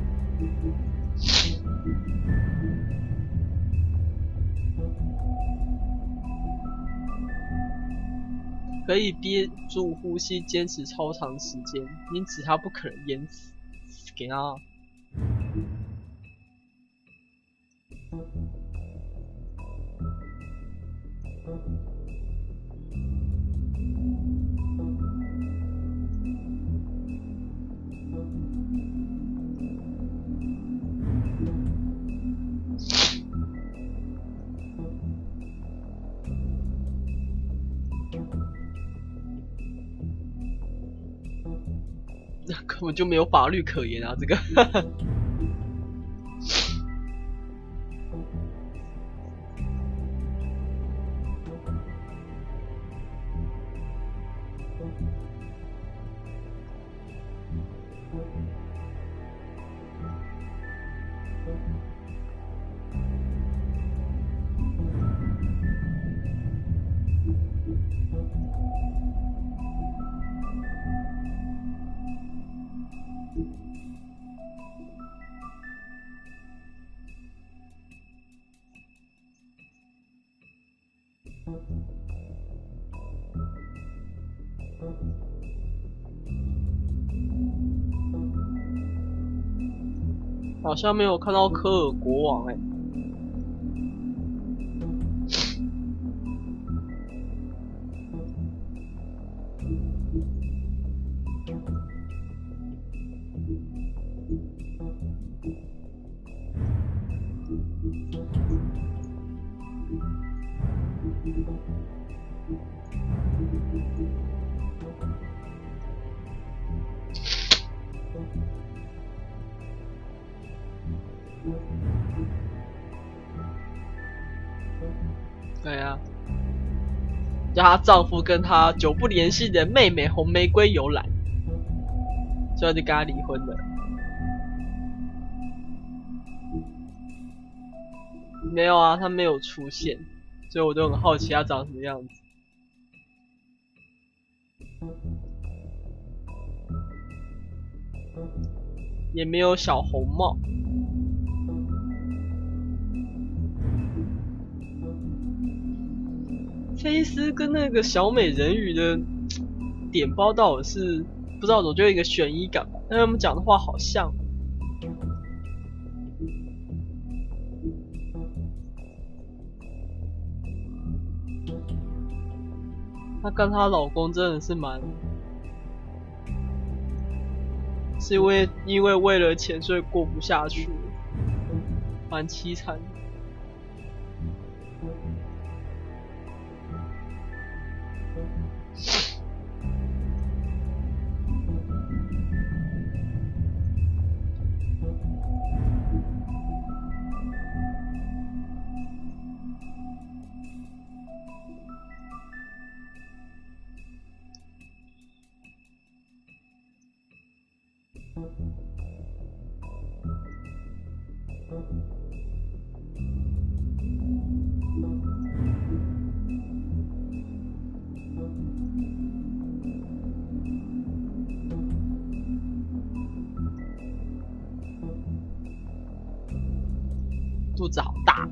Speaker 1: 可以憋住呼吸，坚持超长时间，因此他不可能淹死。给他。根本就没有法律可言啊！这个好像没有看到科尔国王哎。对啊，叫她丈夫跟她久不联系的妹妹红玫瑰游览，所以就跟她离婚了。没有啊，她没有出现，所以我就很好奇她长什么样子。也没有小红帽。菲斯跟那个小美人鱼的点包到底是不知道，总觉得一个悬疑感吧，但他们讲的话好像。她跟她老公真的是是因为为了钱所以过不下去，蛮凄惨的。肚子好大。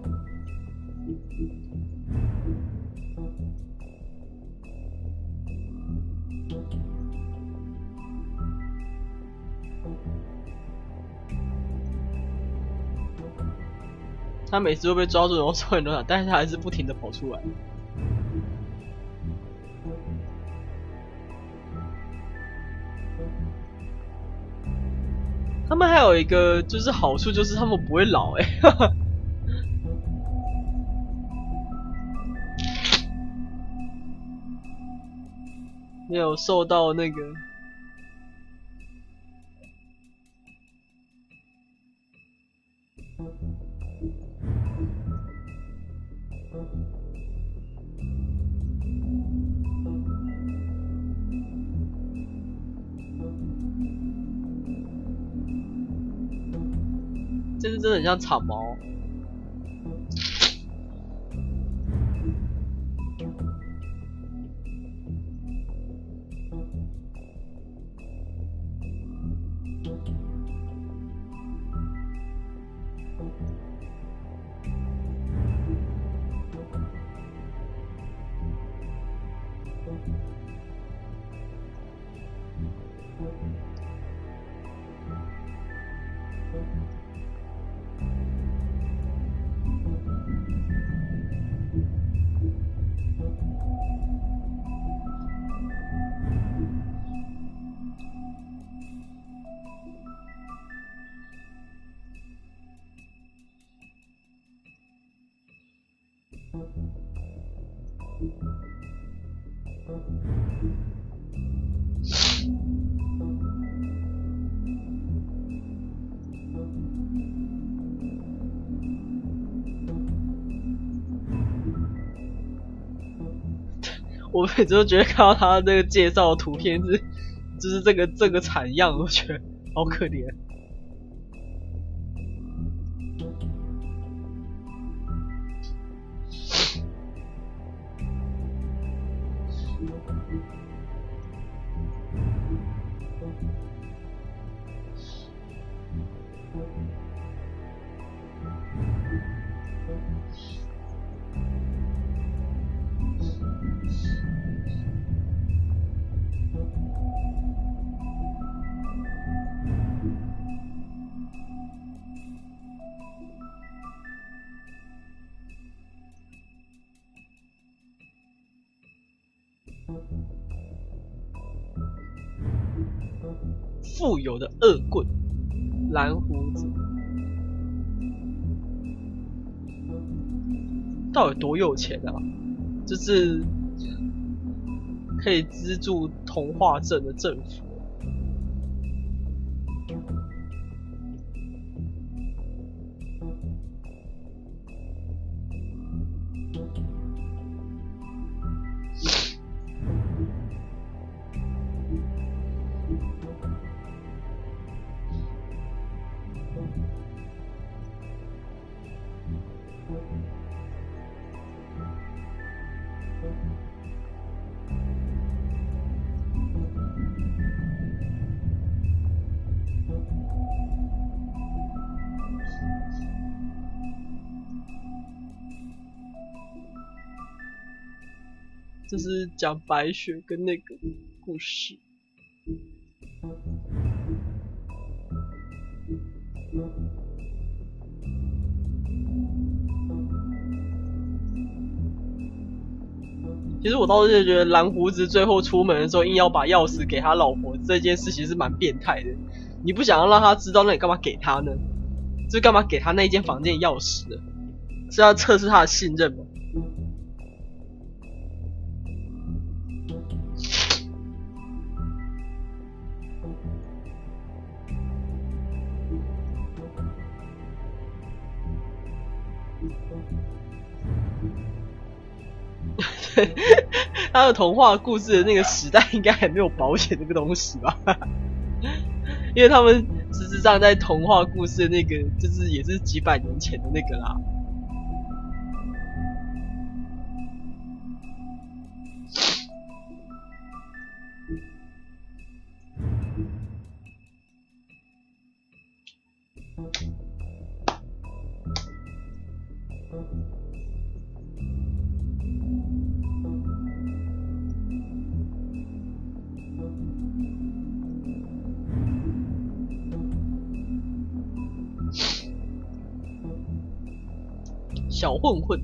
Speaker 1: 他每次都被抓住，然后受很多伤，但是他还是不停的跑出来。他们还有一个就是好处，就是他们不会老没有受到那个。这只真的很像长毛。我每次都觉得看到他那个介绍的图片就是这个惨样，我觉得好可怜。富有的恶棍，蓝胡子，到底多有钱啊？就是可以资助童话镇的政府。这是讲白雪跟那个故事。其实我倒是觉得蓝胡子最后出门的时候硬要把钥匙给他老婆这件事情是蛮变态的。你不想要让他知道，那你干嘛给他呢？就是干嘛给他那一间房间钥匙呢？是要测试他的信任吗？他的童话故事的那个时代应该还没有保险这个东西吧？因为他们事实上在童话故事的那个就是也是几百年前的那个啦。小混混，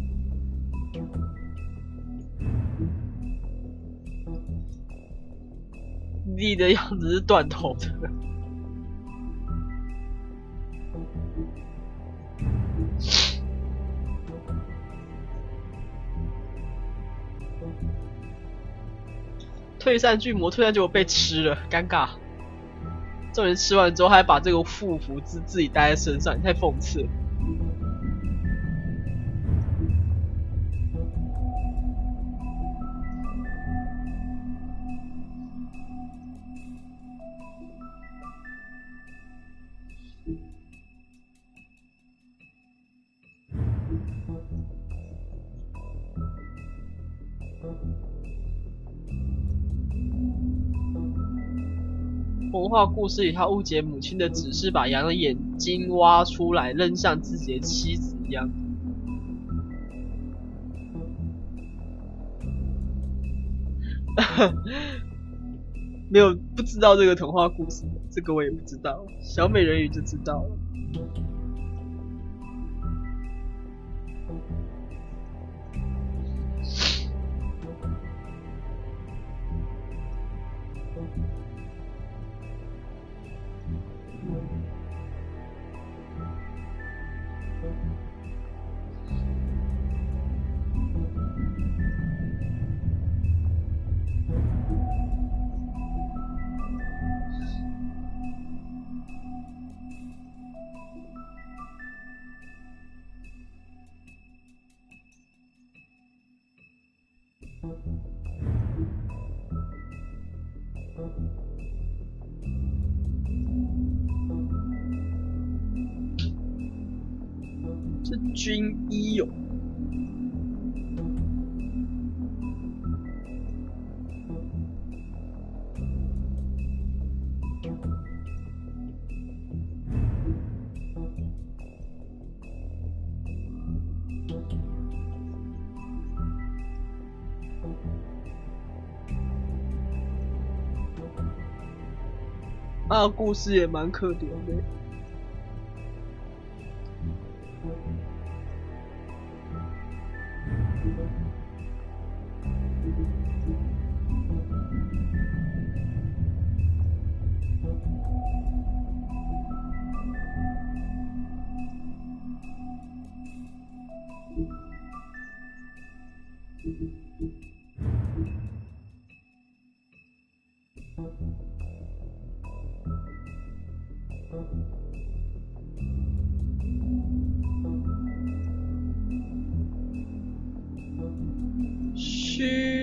Speaker 1: 你的样子是断头的。退散巨魔，退散结果被吃了，尴尬。这人吃完之后还把这个护符自己带在身上，太讽刺了。童话故事里，他误解母亲的指示，把羊的眼睛挖出来扔向自己的妻子一样。没有不知道这个童话故事，这个我也不知道。小美人鱼就知道了。军一勇。故事也蛮可怜的。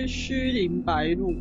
Speaker 1: 虚灵白鹿。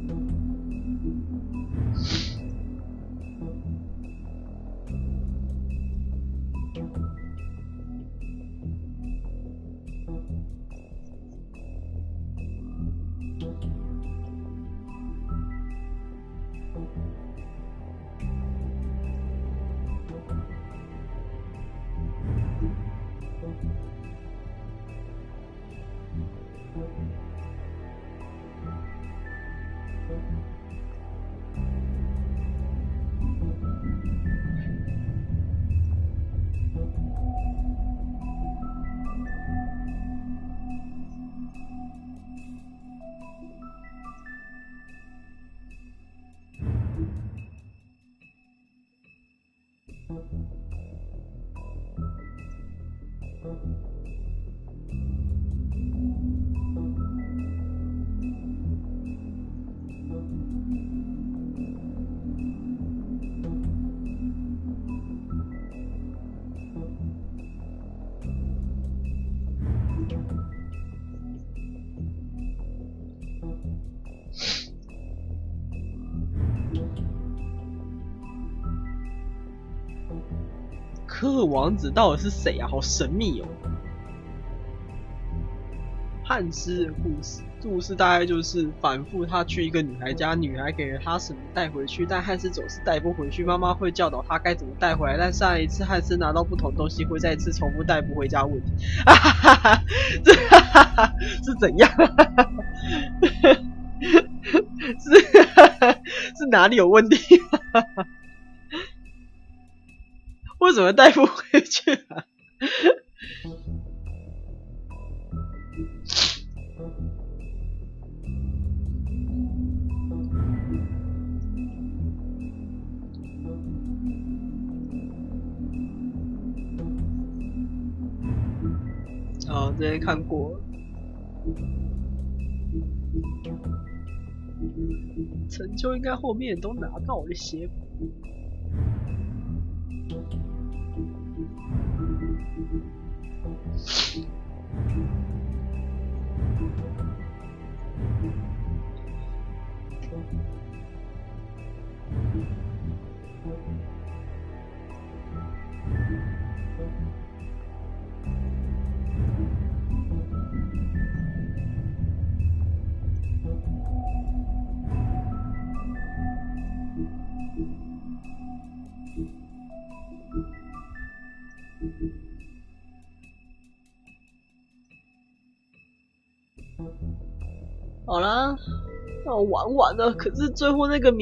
Speaker 1: 科尔王子到底是谁啊？好神秘哦！汉斯的故事大概就是反复他去一个女孩家，女孩给了他什么带回去，但汉斯总是带不回去。妈妈会教导他该怎么带回来，但上一次汉斯拿到不同东西，会再次重复带不回家问题。是怎样？是哪里有问题？为什么带不回去啊？之前看过。成就应该后面都拿到了些。好啦，那我玩完了，可是最后那个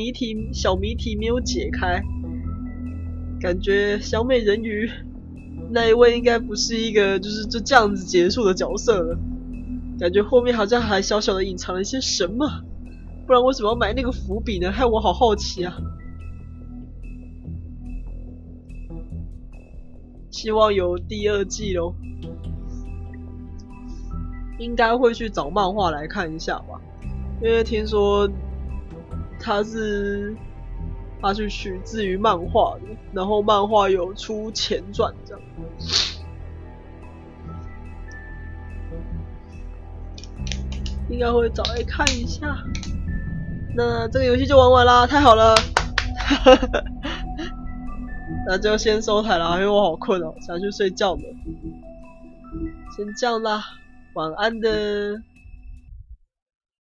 Speaker 1: 小谜题没有解开，感觉小美人鱼那一位应该不是一个就这样子结束的角色了，感觉后面好像还小小的隐藏了一些什么，不然为什么要埋那个伏笔呢？害我好好奇啊！希望有第2季咯。应该会去找漫画来看一下吧，因为听说他是取自于漫画的，然后漫画有出前传这样。应该会找来看一下。那这个游戏就玩完啦，太好了！那就先收台啦，因为我好困哦，想去睡觉了。先这样啦，晚安的。